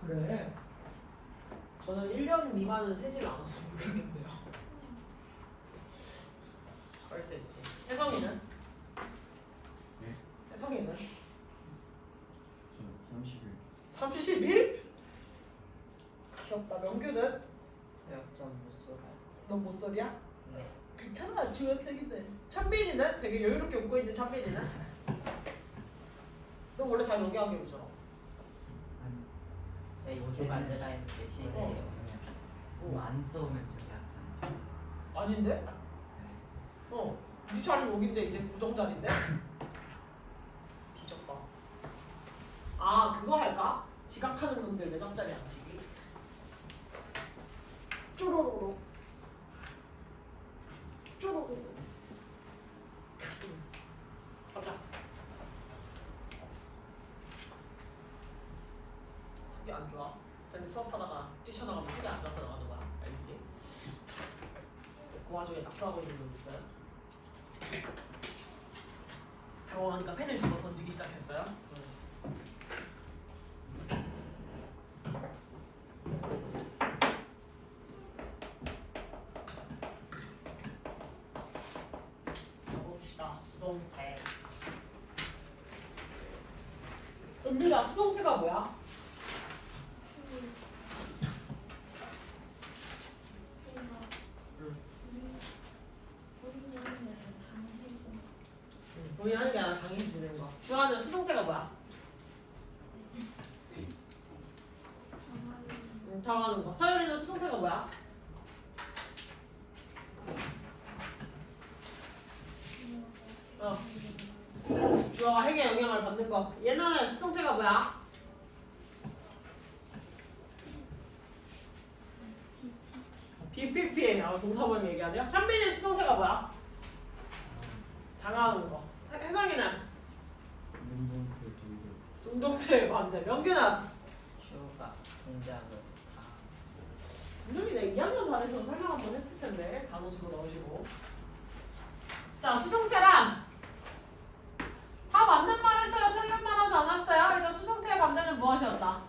그래. 저는 1년 미만은 세질 않아서 모르겠네요. 그럴 수 있지. 혜성이는? 네? 혜성이는? 저 30일. 30일? 귀엽다. 명규는? 역전 무소라. 넌 못소리야? 네. 괜찮아. 중학생인데. 찬빈이는? 되게 여유롭게 웃고 있는 찬빈이는? 너 원래 잘 연기하게 웃잖아. 아니. 저희 오죽 만들라 했는데 실패해요. 안 써오면 좀 약간 아닌데? 니 자리 여긴데 이제 고정자리인데? 뒤졌다. 아 그거 할까? 지각하는 놈들 내 잠자리 앉히기. 쪼로로로 쪼로로로. 가자. 속이 안 좋아. 쌤이 수업하다가 뛰쳐나가면 속이 안 좋아서 나가는 거야. 알겠지? 그 와중에 낙서하고 있는 분 있어요? 당황하니까 펜을 집어 던지기 시작했어요. 봅시다. 수동태. 은비야, 수동태가 뭐야? 본인 하는 게 아니라 당해지는 거. 주하는 수동태가 뭐야? 당하는 거. 서열이는 수동태가 뭐야? 주어가 핵의 영향을 받는 거. 얘는 수동태가 뭐야? BPP. 동사모임 얘기하죠? 찬빈이 수동태가 뭐야? 당하는 거. 혜성이는? 운동태 반대. 명규는? 주가 동작을 분명히 내가 2학년 반에서 설명 한번 했을 텐데 단어 집어 넣으시고. 자, 수동태란 다 맞는 말 했어요? 틀린 말 하지 않았어요? 일단 수동태의 반대는 무엇이었다?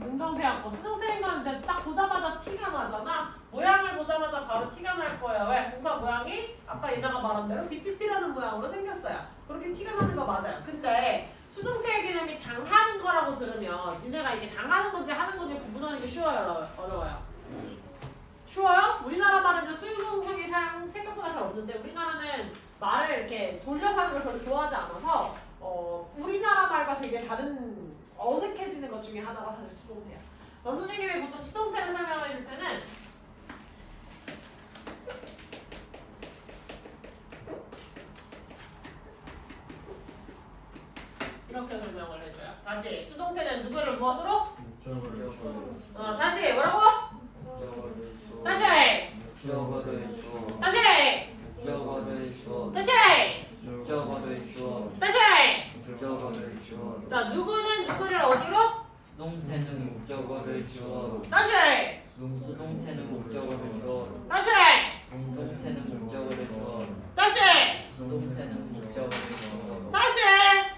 운동태였고, 수동태인 건 이제 딱 보자마자 티가 나잖아. 모양을 보자마자 바로 티가 날 거예요. 왜? 동사 모양이 아까 이나가 말한 대로 BPP라는 모양으로 생겼어요. 그렇게 티가 나는 거 맞아요. 근데 수동태의 개념이 당하는 거라고 들으면 니네가 이게 당하는 건지 하는 건지 구분하는 게 쉬워요? 어려워요? 쉬워요? 우리나라 말은 이제 수동태기 생각보다 잘 없는데 우리나라는 말을 이렇게 돌려서 하는 걸 별로 좋아하지 않아서 우리나라 말과 되게 다른 어색해지는 것 중에 하나가 사실 수동태야. 전 선생님이 보통 수동태를 설명해 줄 때는 이렇게 설명을 해줘요. 다시 수동태는 누구를 무엇으로? 다시 뭐라고? 다시 목적어를 주어 다시 목적어를 주어 다시 목적어를 주어 다시. 목적어를 주어 자, 누구는 누구를 어디로? 수동태는 목적어를 주어로 다시 수동태는 목적어를 주어로 다시 수동태는 목적어를 주어로 다시 수동태는 목적어를 주어로 다시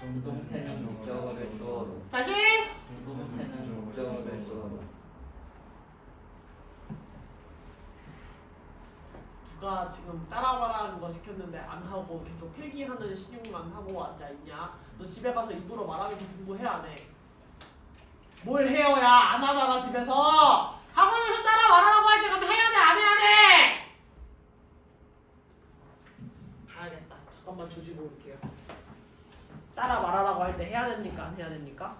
수동태는 목적어를 주어로 다시. 수동태는 목적어를 주어로 누가 지금 따라와라는 거 시켰는데 안 하고 계속 필기하는 신용만 하고 앉아 있냐? 너 집에 가서 입으로 말하면서 공부해 안 해? 뭘 해요야? 안 하잖아 집에서. 학원에서 따라 말하라고 할 때 그럼 해야 돼? 안 해야 돼? 알겠다. 잠깐만 조지고 올게요. 따라 말하라고 할 때 해야 됩니까? 안 해야 됩니까?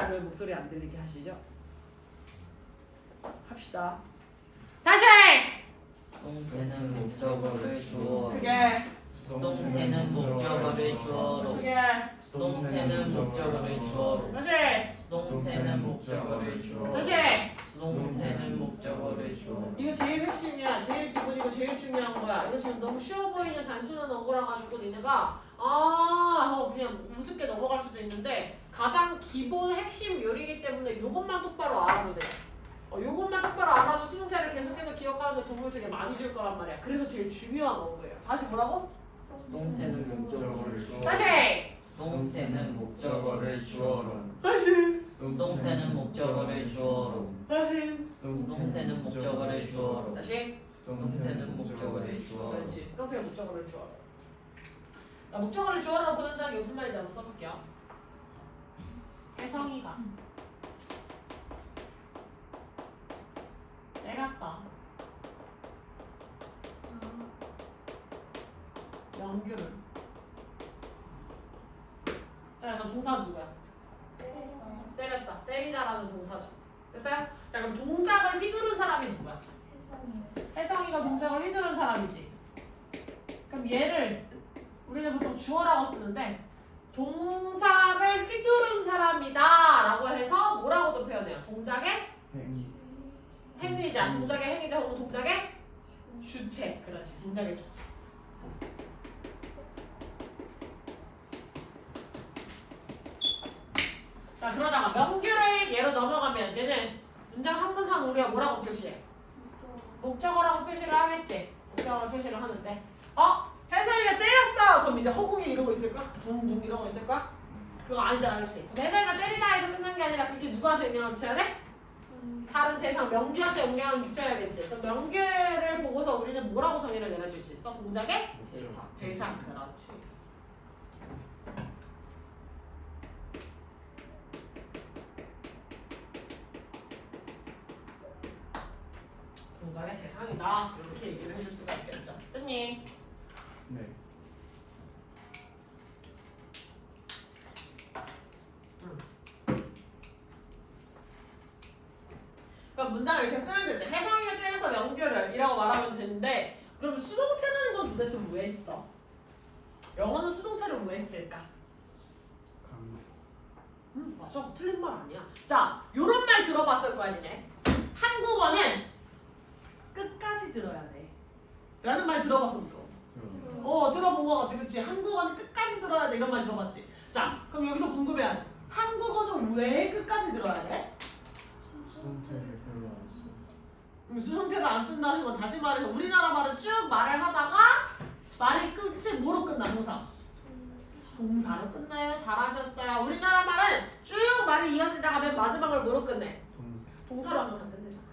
왜 목소리 안 들리게 하시죠? 합시다. 다시! 수동태는 목적어를 주어로 그게 수동태는 목적어를 주어로 그게 수동태는 목적어를 주어로 다시 수동태는 목적어를 주어로 다시. 수동태는 목적어를 주어로 이거 제일 핵심이야. 제일 기본이고 제일 중요한 거야. 이거 지금 너무 쉬워 보이는 단순한 어구라 가지고 니네가 하고 그냥 우습게 넘어갈 수도 있는데 가장 기본 핵심 요리이기 때문에 이것만 똑바로 알아도 돼. 요것만 똑바로 알아도 수동태를 계속해서 기억하는데 도움을 되게 많이 줄 거란 말이야. 그래서 제일 중요한 어구예요. 다시 뭐라고? 수동태는 목적어를 주어로 다시! 수동태는 목적어를 주어로 다시! 수동태는 수동태는 목적어를 주어로. 다시. 수동태는 목적어를 주어로. 다시. 수동태는 목적어를 주어로. 그렇지. 수동태 목적어를 주어로. 자, 목적어를 주어로 보낸다는 게 무슨 말인지 한번 써볼게요. 혜성이가 때렸다. 영규를. 자, 그럼 동사 누구야? 때렸다. 때리다라는 동사죠. 됐어요? 자, 그럼 동작을 휘두른 사람이 누구야? 혜성이가 동작을 휘두른 사람이지. 그럼 얘를 우리는 보통 주어라고 쓰는데 동작을 휘두른 사람이다 라고 해서 뭐라고도 표현해요? 동작의 행위자. 동작의 행위자 혹은 동작의 주체. 그렇지. 동작의 주체. 자, 그러다가 명규를 예로 넘어가면 얘는 문장 한 분상 우리가 뭐라고 표시해? 목적어라고 표시를 하겠지. 목적어라고 표시를 하는데 혜성이가 때렸어. 그럼 이제 허공에 이러고 있을 거야? 붕붕 이러고 있을 거야? 그거 아니잖아, 그렇지? 혜성이가 때리다 해서 끝난 게 아니라 그게 누구한테 영향을 미쳐야 돼? 다른 대상 명규한테 영향을 미쳐야겠지. 그럼 명규를 보고서 우리는 뭐라고 정의를 내려줄 수 있어? 동작의 대상. 그렇지. 동작의 대상이다. 이렇게 얘기를 해줄 수가 있겠죠. 뜻니? 네. 그럼 문장을 이렇게 쓰면 되지. 혜성이가 때려서 명규를 이라고 말하면 되는데 그럼 수동태라는 건 도대체 왜 있어? 영어는 수동태를 왜 쓸까? 맞아. 틀린 말 아니야. 자, 요런 말 들어봤을 거 아니네. 한국어는 끝까지 들어야 돼. 라는 말 들어봤어, 못 들어봤어? 들어본 거 같아. 그치? 한국어는 끝까지 들어야 돼. 이런 말 들어봤지? 자, 그럼 여기서 궁금해하지. 한국어는 왜 끝까지 들어야 돼? 수동태를 별로 안 써. 수동태를 안 쓴다는 건 다시 말해서 우리나라 말은 쭉 말을 하다가 말의 끝이 뭐로 끝나? 동사로 끝나요. 잘하셨어요. 우리나라 말은 쭉 말이 이어지다가 맨 마지막을 뭐로 끝내? 동사로 항상 끝내잖아.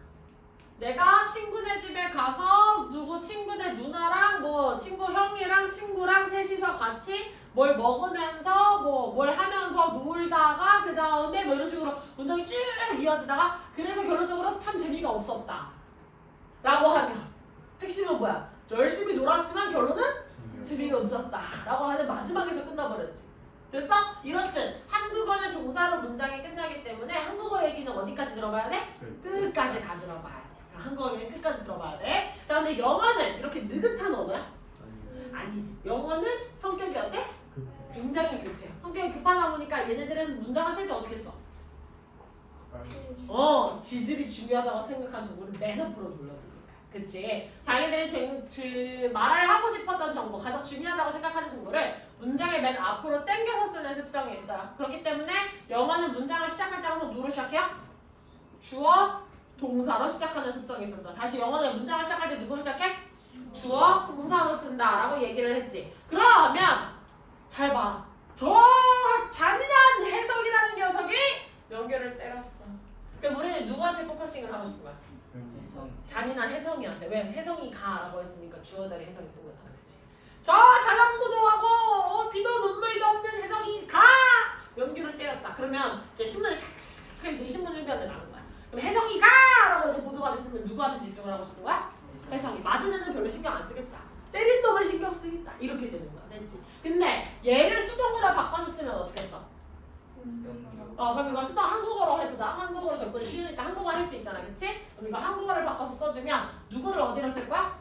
내가 친구네 집에 가서 누구 친구네 누나랑 뭐 친구 형이랑 친구랑 셋이서 같이 뭘 먹으면서 뭘 하면서 놀다가 그 다음에 뭐 이런 식으로 문장이 쭉 이어지다가 그래서 결론적으로 참 재미가 없었다 라고 하면 핵심은 뭐야? 열심히 놀았지만 결론은 재미가 없었다 라고 하는 마지막에서 끝나버렸지. 됐어? 이렇듯 한국어는 동사로 문장이 끝나기 때문에 한국어 얘기는 어디까지 들어봐야 돼? 끝까지 다 들어봐야 돼. 한국어 얘기 끝까지 들어봐야 돼. 자, 근데 영어는 이렇게 느긋한 언어야? 아니지. 영어는 성격이 어때? 굉장히 급해. 성격이 급하다 보니까 얘네들은 문장을 쓸 때 어떻게 써? 지들이 중요하다고 생각한 정보를 맨 앞으로 눌러보는 거야. 그치? 자기들이 말을 하고 싶었던 정보, 가장 중요하다고 생각하는 정보를 문장의 맨 앞으로 당겨서 쓰는 습성이 있어요. 그렇기 때문에 영어는 문장을 시작할 때 항상 누구로 시작해요? 주어, 동사로 시작하는 습성이 있었어. 다시 영어는 문장을 시작할 때 누구로 시작해? 주어, 동사로 쓴다 라고 얘기를 했지. 그러면 잘 봐. 저 잔인한 혜성이라는 녀석이 명규를 때렸어. 그럼 우리는 누구한테 포커싱을 하고 싶은 거야? 잔인한 혜성이한테. 왜? 혜성이 가라고 했으니까 주어 자리 혜성이 쓴 거잖아. 그치? 저 잘난무도 하고 비도 눈물도 없는 혜성이 가! 명규를 때렸다. 그러면 이제 신문에 착착착 이제 신문 일면에 나는 거야. 그럼 혜성이 가! 라고 이제 보도가 됐으면 누구한테 집중을 하고 싶은 거야? 혜성이. 맞은 애는 별로 신경 안 쓰겠다. 때린 놈을 신경 쓰겠다. 이렇게 되는 거야. 됐지? 근데 얘를 수동으로 바꿔서 쓰면 어떻게 했어? 그럼 이거 수동 한국어로 해보자. 한국어로 접근이 쉬우니까 한국어 할 수 있잖아. 그치? 그럼 이거 한국어를 바꿔서 써주면 누구를 어디로 쓸 거야?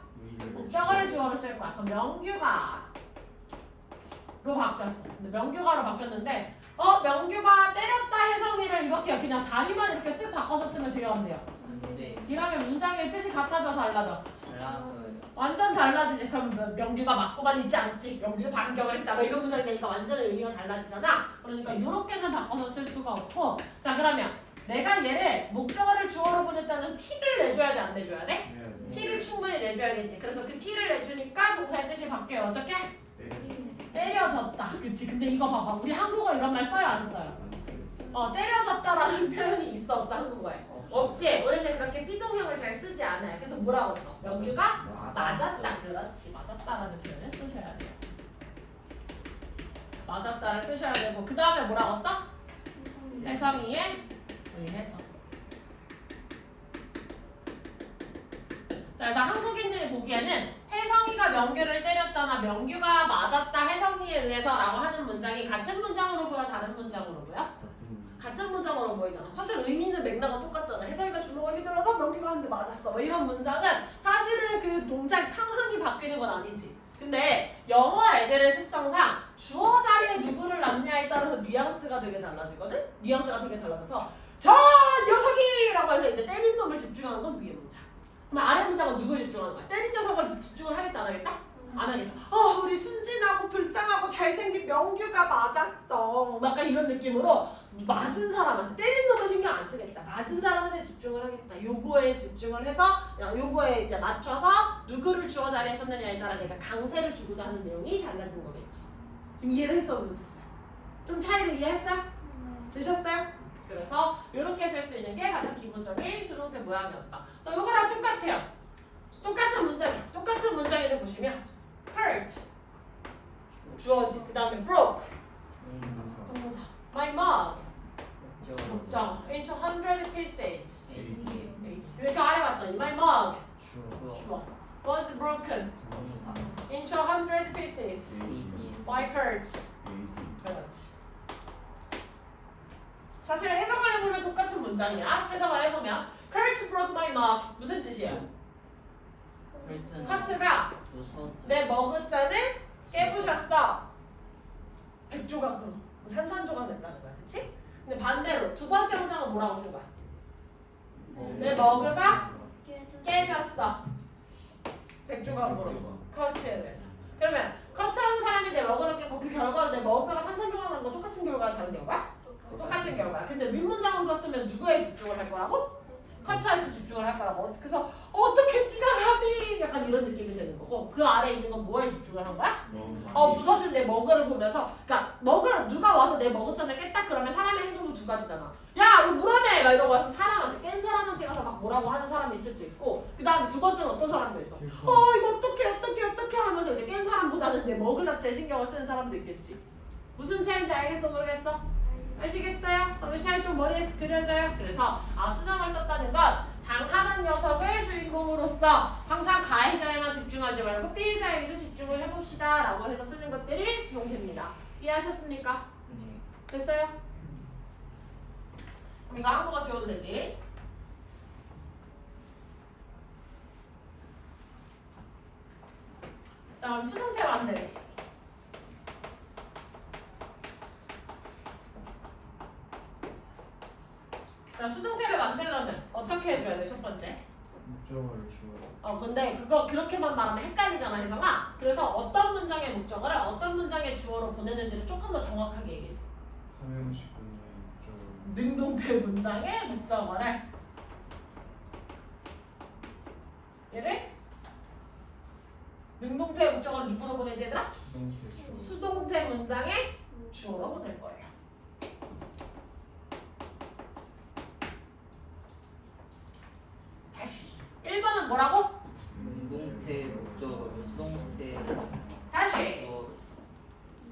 목적어를 주어로 쓸 거야. 그럼 명규가 로 바뀌었어. 근데 명규가로 바뀌었는데 명규가 때렸다 혜성이를 이렇게 그냥 자리만 이렇게 쓱 바꿔서 쓰면 돼요, 안 돼요? 이러면 문장의 뜻이 같아져, 달라져? 완전 달라지지. 그럼 명규가 맞고만 있지 않지? 명규가 반격을 했다. 뭐 이런 문장이 되니까 완전 의미가 달라지잖아. 그러니까 이렇게는 바꿔서 쓸 수가 없고. 자, 그러면 내가 얘를 목적어를 주어로 보냈다는 티를 내줘야 돼, 안 내줘야 돼? 티를 충분히 내줘야겠지. 그래서 그 티를 내주니까 동사의 뜻이 바뀌어요. 어떻게? 때려졌다. 그치? 근데 이거 봐봐. 우리 한국어 이런 말 써요, 안 써요? 때려졌다라는 표현이 있어 없어 한국어에? 없지. 우리는 그렇게 피동형을 잘 쓰지 않아요. 그래서 뭐라고 써? 명규가 맞았다. 그렇지. 맞았다라는 표현을 쓰셔야 돼요. 맞았다를 쓰셔야 되고 그 다음에 뭐라고 써? 혜성이의 의해서. 자, 그래서 한국인들이 보기에는 혜성이가 명규를 때렸다나 명규가 맞았다 혜성이에 의해서라고 하는 문장이 같은 문장으로 보여? 다른 문장으로 보여? 같은 문장으로 보이잖아. 사실 의미는 맥락은 똑같잖아. 혜성이가 주먹을 휘둘러서 명규가 한 대 맞았어. 뭐 이런 문장은 사실은 그 동작 상황이 바뀌는 건 아니지. 근데 영어 애들의 습성상 주어 자리에 누구를 놨냐에 따라서 뉘앙스가 되게 달라지거든? 뉘앙스가 되게 달라져서 저 녀석이라고 해서 이제 때린 놈을 집중하는 건 위에 문장. 그럼 아래 문장은 누굴 집중하는 거야? 때린 녀석을 집중을 하겠다 안 하겠다? 안 하겠다. 우리 순진하고 불쌍하고 잘생긴 명규가 맞았어. 약간 이런 느낌으로 맞은 사람한테 때린 놈은 신경 안 쓰겠다. 맞은 사람한테 집중을 하겠다. 요거에 집중을 해서 요거에 이제 맞춰서 누구를 주어 자리에 썼느냐에 따라 내가 강세를 주고자 하는 내용이 달라지는 거겠지. 지금 이해를 했어? 못했어요? 좀 차이를 이해했어? 되셨어요? 그래서 이렇게 쓸 수 있는 게 가장 기본적인 수동태 모양이었다. 이거랑 똑같아요. 똑같은 문장이에요. 똑같은 문장을 보시면 hurt 주어지. 그 다음에 broke 동사. My mug 목적 into 100 pieces. 이렇게 아래 갔더니 my mug 주어 was broken into 100 pieces by hurt. 그렇지. 사실 해석을 해보면 똑같은 문장이야. 해석을 해보면 hurt broke my mug 무슨 뜻이에요? 하트가 내 머그잔을 깨부셨어. 100조각으로 산산조각 냈다는 거야. 그치? 근데 반대로 두 번째 문장은 뭐라고 쓴 거야? 내 머그가 깨졌어. 100조각으로 커치에 대해서. 그러면 커치하는 사람이 내 머그를 깨고 그 결과로 내 머그가 산산조각 난 거 똑같은 결과야? 다른 결과야? 똑같은 결과야. 근데 윗문장으로 썼으면 누구에 집중을 할 거라고? 커트한테 집중을 할 거라고. 그래서 어떻게 네가 감히 약간 이런 느낌이 되는 거고 그 아래에 있는 건 뭐에 집중을 한 거야? 부서진 내 머그를 보면서 그러니까 머그 누가 와서 내 머그잔을 깼다 그러면 사람의 행동도 두 가지잖아. 야 이거 물어내! 막 이러고 와서 사람한테 깬 사람한테 가서 막 뭐라고 하는 사람이 있을 수 있고 그 다음에 두 번째는 어떤 사람도 있어. 이거 어떻게 하면서 이제 깬 사람보다는 내 머그 자체에 신경을 쓰는 사람도 있겠지. 무슨 차이인지 알겠어? 모르겠어? 아시겠어요? 그럼 차이 좀 머리에 그려져요? 그래서 수정을 썼다는 건 당하는 녀석을 주인공으로서 항상 가해자에만 집중하지 말고 피해자에게도 집중을 해봅시다 라고 해서 쓰는 것들이 수동태입니다. 이해하셨습니까? 됐어요? 그럼 이거 한국어 지워도 되지? 다음 수동태 만들기. 자, 수동태를 만들려면 어떻게 해줘야 돼? 첫 번째. 목적어를 주어. 근데 그거 그렇게만 말하면 헷갈리잖아, 혜성아. 그래서 어떤 문장의 목적어를 어떤 문장의 주어로 보내는지를 조금 더 정확하게 얘기해줘. 삼형식 문장의 목적어를. 능동태 문장의 목적어를 얘를 능동태 목적어를 누구로 보내지 얘들아? 수동태 주어. 수동태 문장의 주어로 보낼 거예요. 다시 1번은 뭐라고? 능동태 목적어를 수동태 다시 주어로.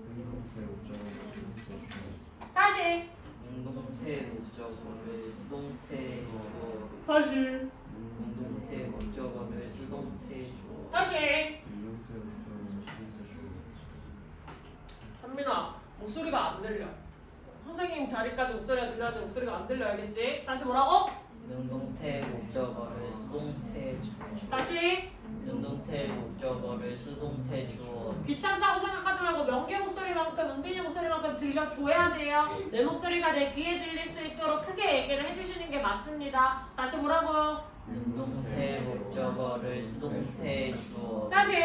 능동태 목적어를 수동태 주어. 다시 능동태 목적어를 수동태 주어로. 다시 능동태 목적어를 수동태 주어로. 다시 능동태 목적어를 수동태 주어. 선민아 목소리가 안 들려. 선생님 자리까지 목소리가 들려야 돼. 목소리가 안 들려 알겠지? 다시 뭐라고? 능동태 목적어를 수동태 주어로. 다시 능동태 목적어를 수동태 주어로. 귀찮다고 생각하지 말고 명계 목소리만큼 은빈이 목소리만큼 들려줘야 돼요. 내 목소리가 내 귀에 들릴 수 있도록 크게 얘기를 해주시는 게 맞습니다. 다시 뭐라고? 능동태 목적어를 수동태 주어로. 다시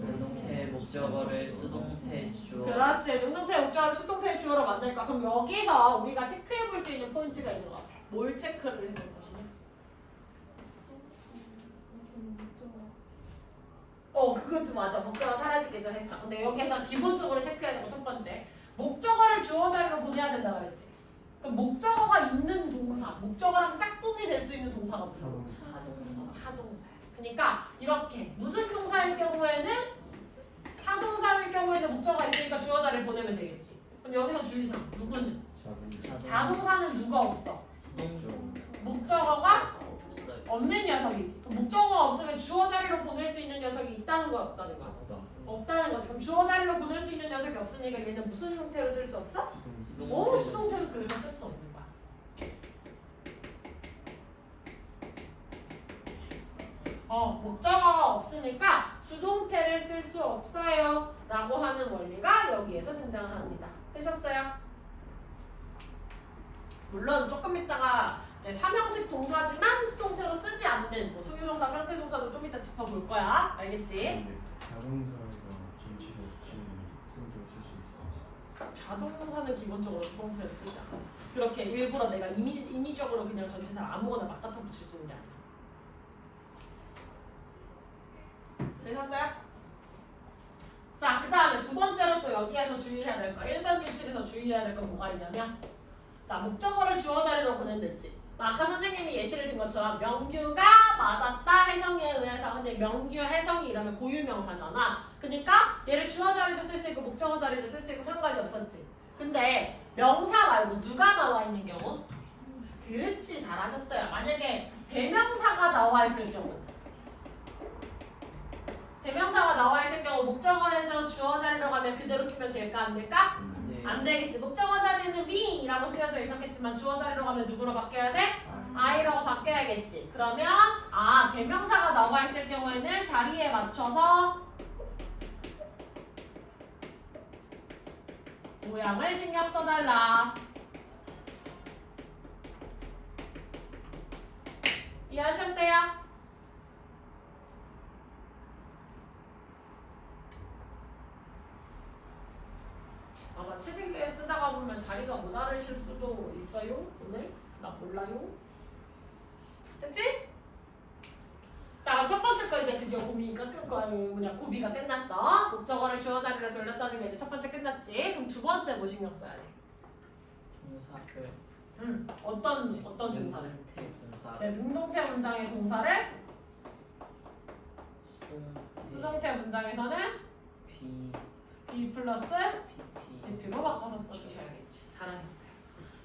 능동태 목적어를 수동태 주어로. 그렇지. 능동태 목적어를 수동태 주어로 만들 거야. 그럼 여기서 우리가 체크해 볼 수 있는 포인트가 있는 것 같아. 뭘 체크를 해볼 것이냐? 그것도 맞아. 목적어가 사라지기도 했어. 근데 여기서 기본적으로 체크해야 되는 거 첫 번째. 목적어를 주어 자리로 보내야 된다 그랬지. 그럼 목적어가 있는 동사, 목적어랑 짝꿍이 될 수 있는 동사가 무슨 동사? 타동사. 타동사야. 그러니까 이렇게 무슨 동사일 경우에는 타동사일 경우에는 목적어가 있으니까 주어 자리를 보내면 되겠지. 그럼 여기서 주의사항 누구는? 자동사는 누가 없어? 목적어가 없어요. 없는 녀석이지. 그럼 목적어가 없으면 주어 자리로 보낼 수 있는 녀석이 있다는 거야, 없다는 거야? 없다는 거지. 그럼 주어 자리로 보낼 수 있는 녀석이 없으니까 얘는 무슨 형태로 쓸 수 없어? 수동태로 그래서 쓸 수 없는 거야. 목적어가 없으니까 수동태를 쓸 수 없어요 라고 하는 원리가 여기에서 등장을 합니다. 되셨어요? 물론 조금 있다가 이제 삼형식 동사지만 수동태로 쓰지 않는 뭐 소유동사, 상태동사도 좀 이따 짚어볼 거야. 알겠지? 자동사가 전치사 붙이면 수동태로 쓸수 있어. 자동사는 기본적으로 수동태를 쓰지 않아. 그렇게 일부러 내가 인위적으로 그냥 전치사를 아무거나 막 갖다 붙일 수 있는 게 아니야. 되셨어요? 자, 그 다음에 두 번째로 또 여기에서 주의해야 될 거, 1번 규칙에서 주의해야 될 건 뭐가 있냐면, 자, 목적어를 주어 자리로 보낸댔지. 아까 선생님이 예시를 든 것처럼 명규가 맞았다 혜성이에 의해서. 근데 명규, 혜성이 이러면 고유명사잖아. 그러니까 얘를 주어 자리도 쓸 수 있고 목적어 자리도 쓸 수 있고 상관이 없었지. 근데 명사 말고 누가 나와 있는 경우? 그렇지, 잘하셨어요. 만약에 대명사가 나와 있을 경우는, 대명사가 나와 있을 경우 목적어에서 주어 자리로 가면 그대로 쓰면 될까 안 될까? 네. 안 되겠지. 목적어 자리는 me이라고 쓰여져 있었겠지만 주어 자리로 가면 누구로 바뀌어야 돼? I라고 바뀌어야겠지. 그러면 대명사가 나와 있을 경우에는 자리에 맞춰서 모양을 신경 써달라. 이해하셨어요? 아마 책 읽기에 쓰다가 보면 자리가 모자르실 수도 있어요. 오늘? 나 몰라요. 됐지? 자, 첫 번째 거 이제 드디어 고비가 끝났어. 목적어를 주어 자리로 돌렸다는 게 이제 첫 번째 끝났지. 그럼 두 번째 뭐 신경 써야 돼? 동사를. 어떤 동사를? 동사. 네, 능동태 문장의 동사를 수동태. 수동태 문장에서는 B. B 플러스 PP. PP로 바꿔서 써주셔야겠지. 잘하셨어요.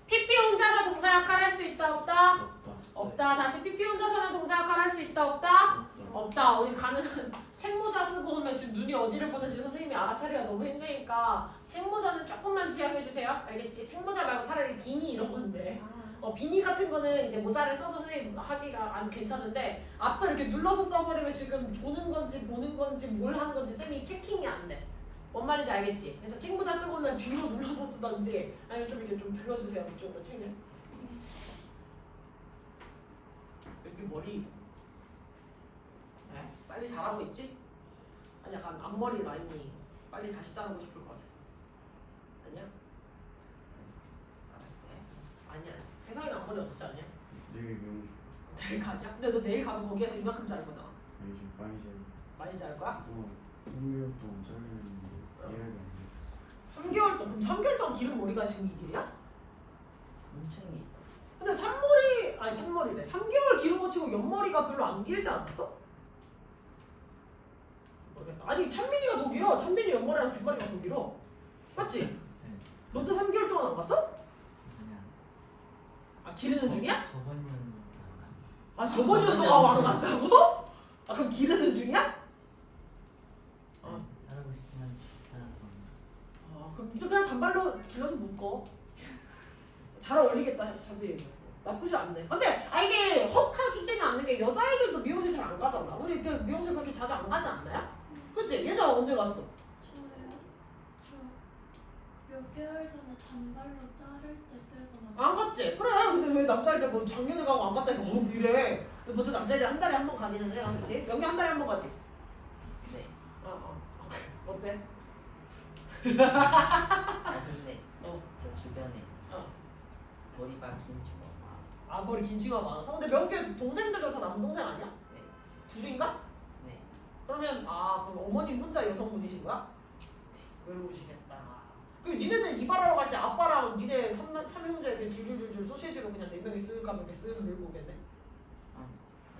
PP 혼자서 동사 역할 할 수 있다 없다? 없다. 다시 PP 혼자서는 동사 역할 할 수 있다 없다? 없다. 우리 가능한 책모자 쓰고 오면 지금 눈이 어디를 보는지 선생님이 알아차리기가 너무 힘드니까 책모자는 조금만 지양해주세요. 알겠지? 책모자 말고 차라리 비니 이런 건데. 비니 같은 거는 이제 모자를 써도 선생님 하기가 안 괜찮은데 앞에 이렇게 눌러서 써버리면 지금 조는 건지 보는 건지 뭘 하는 건지 쌤이 체킹이 안 돼. 뭔 말인지 알겠지? 그래서 책모자 쓰고는 뒤로 눌러서 쓰던지 아니면 좀 이렇게 좀 들어주세요. 이쪽도 책을. 여기 머리 네, 빨리 자라고 있지? 아니 약간 앞머리 라인이 빨리 다시 자라고 싶을 것 같아. 아니야? 알았어. 아니야. 혜성이는 앞머리 언제 자르냐? 내일 미용 내일 가냐? 근데 너 내일 가도 거기에서 이만큼 자를 거잖아. 아니 지금 많이 잘 많이 자를 거야? 그동안 3개월 동안 잘리는데 이해가 안 됐어. 3개월 동안? 그럼 3개월 동안 기른 머리가 지금 이 길이야? 엄청 이. 근데 산머리래. 3개월 기른 거 치고 옆머리가 별로 안 길지 않았어? 모르겠다. 아니 찬민이가 더 길어. 찬민이 옆머리랑 뒷머리가 더 길어. 맞지? 너도 3개월 동안 안 갔어? 아 기르는 중이야? 저번 년 저번 연도가 안 갔다고? 그럼 기르는 중이야? 자르고 싶지만 찾아서 그럼 이제 그냥 단발로 길러서 묶어. 잘 어울리겠다. 잡이 나쁘지 않네. 근데 이게 헉하기지는 않는 게 여자애들도 미용실 잘 안 가잖아. 우리 미용실 그렇게 자주 안 가지 않나요? 그치? 얘는 언제 갔어? 저요? 저 몇 개월 전에 단발로 자를 때 빼고 안 갔지? 그래. 근데 왜 남자애들 뭐 작년에 가고 안 갔다니까 이래. 보통 남자애들 한 달에 한 번 가기는 해요. 그치? 연기 한 달에 한 번 가지? 네. 어때? 근데 저 주변에 머리가 긴 친구가. 머리 긴 친구가 많아서? 근데 명규 동생들도 다 남동생 아니야? 네. 둘인가? 네. 그러면 그럼 어머님 혼자 여성분이신 거야? 외로우시겠다. 그 니네는 이발하러 갈 때 아빠랑 니네 삼형제 이렇게 줄줄줄줄 소시지로 그냥 4명이 쓸까 이렇게 쓰는 걸 보겠네.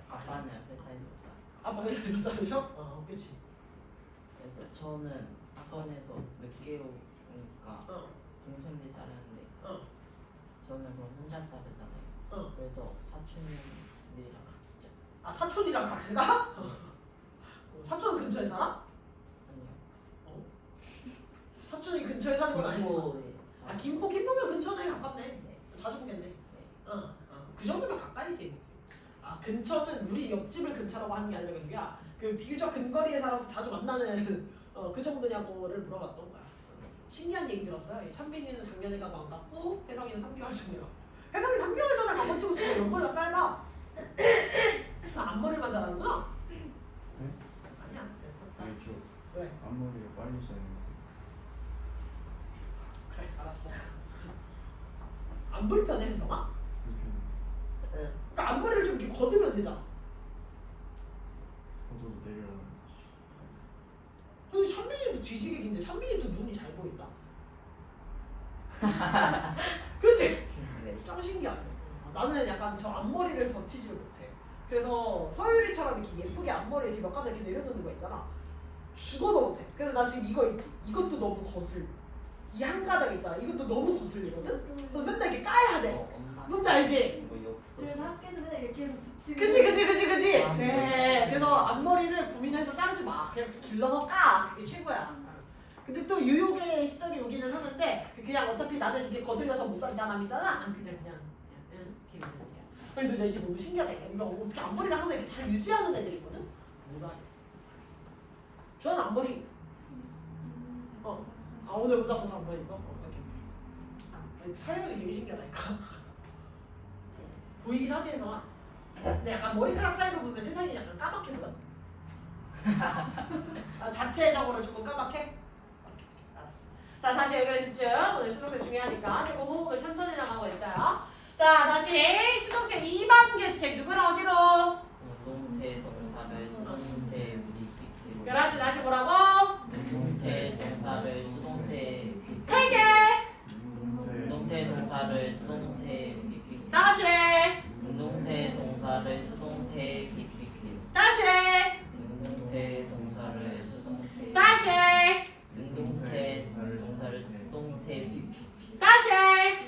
아빠는 회사에서 자. 아빠 회사에서 자르셔? 그치. 그래서 저는 학원에서 늦게 오니까 동생들 자르는데 저는 그럼 혼자 자르잖아요. 그래서 사촌들이랑 같이 자. 아 사촌이랑 같이 가? 사촌은 근처에 살아? 아니요. 사촌이 근처에 사는 건 아니고. 김포에 아 김포면 근처네. 가깝네. 네. 자주 보겠네. 그 정도면 가까이지. 아 근처는 우리 옆집을 근처라고 하는 게 아니라 그게 그 비교적 근거리에 살아서 자주 만나는 그 정도냐고를 물어봤던 거야. 신기한 얘기 들었어요. 찬빈이는 작년에 가고 안 갔고 혜성이는 3개월 전이라. 혜성이 3개월 전에 가고 치고 지금 연머리가 짧아. 나 앞머리만 자라는구나. 네? 아니야 됐어. 네, 저 왜? 앞머리가 빨리 자라요. 그래 알았어. 안 불편해 혜성아? 불편해. 그러니까 앞머리를 좀 이렇게 걷으면 되잖아. 저도 내려요. 근데 찬빈이도 뒤지게 긴데 찬빈이도 눈이 잘 보인다. 그치? 네. 짱 신기하네. 나는 약간 저 앞머리를 버티지를 못해. 그래서 서유리처럼 이렇게 예쁘게 앞머리 이렇게 몇 가닥 이렇게 내려놓는 거 있잖아. 죽어도 못해. 그래서 나 지금 이거 있지? 이것도 너무 거슬려. 이 한 가닥 있잖아. 이것도 너무 거슬리거든? 너 맨날 이렇게 까야 돼. 엄마. 뭔지 알지? 이거 옆으로. 그래서 학교에서 맨날 이렇게 해서 붙이고. 그치? 아, 네. 그래서 앞머리를 고민해서 자르지 마. 그냥 길러서 까. 그게 최고야. 근데 또 유혹의 시절이 오기는 하는데 그냥 어차피 나는 이게 거슬려서 못 사는 사람이잖아. 그냥 응, 기분 좋냐. 그래서 내가 이게 너무 신기하다. 이거 어떻게 앞머리를 항상 이렇게 잘 유지하는 애들이거든? 못 하겠어. 주한 앞머리 오늘 모자 써서 안 보이니까? 이렇게 사연이 되게 신기하다니까. 보이긴 하지 혜성아. 근데 약간 머리카락 사이로 보면 세상이 약간 까맣게 보여. 자체적으로 조금 까맣게? 알았어. 자 다시 여기를 집중. 오늘 수동태 중요하니까 조금 호흡을 천천히 나가고 있어요. 자 다시 수동태 2번 규칙 누구랑 어디로? 동태 동사를 수동태 비비기로. 그렇지 다시 뭐라고? 동태 동사를 수동태 비비. 되게 동태 동사를 수동태 비비기로. 다시 동태 동사를 수동태 비비기로. 다시 동태 동사를 수동태. 다시 능동태 동사를 수동태 비비. 다시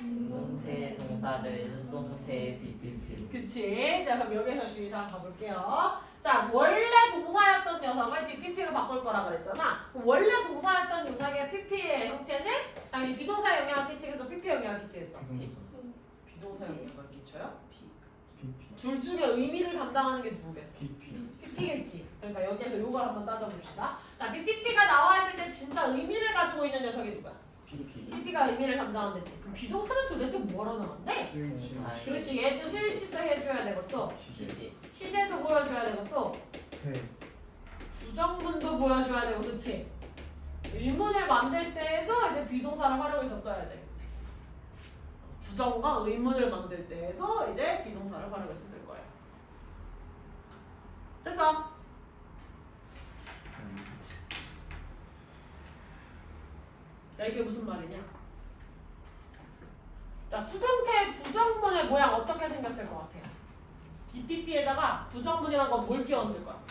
능동태 동사를 수동태 비비기로. 그치. 자 그럼 여기서 주의사항 가볼게요. 자 원래 동사였던 녀석을 BPP로 바꿀 거라 그랬잖아. 원래 동사였던 녀석의 PP의 형태는 당연히 비동사 영향을 끼치겠어, PP 영향을 끼치겠어. 비동사 영향을 끼쳐요? PP. 둘 중에 의미를 담당하는 게 누구겠어? PP. PP겠지. 그러니까 여기에서 요걸 한번 따져봅시다. 자 PPP가 나와 있을 때 진짜 의미를 가지고 있는 녀석이 누구야? PP. PP가 의미를 담당한댔지. 그럼 비동사는 도대체 뭐라고 나왔네? 스위치. 그렇지. 얘도 스위치도 해줘야 되고 또 시제. 시제도 보여줘야 되고 또 태. 부정문도 보여줘야 되고 그치? 의문을 만들 때에도 이제 비동사를 활용해서 써야 돼. 부정과 의문을 만들 때에도 이제 비동사를 활용해서 쓸 거예요. 됐어? 야 이게 무슨 말이냐? 자 수동태 부정문의 모양 어떻게 생겼을 것 같아요? BPP에다가 부정문이란 건 뭘 끼얹을 거야?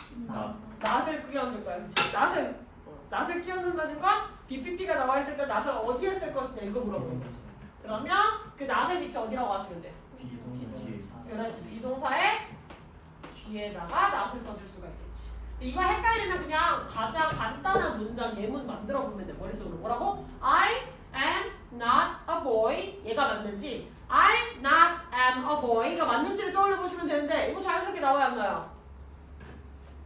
낫을 끼얹을 거야, 그치? 낫을 끼얹는다는 건 BPP가 나와 있을 때 낫을 어디에 쓸 것이냐 이거 물어보는 거지. 그러면 그 낫의 위치 어디라고 하시면 돼? 비동사. 그렇지. 비동사의 뒤에다가 낫을 써줄 수가 있겠지. 이거 헷갈리면 그냥 가장 간단한 문장 예문 만들어 보면 돼. 머릿속으로 뭐라고? I am not a boy. 얘가 맞는지 I not am a boy가 맞는지를 떠올려 보시면 되는데 이거 자연스럽게 나와요 안 나와요?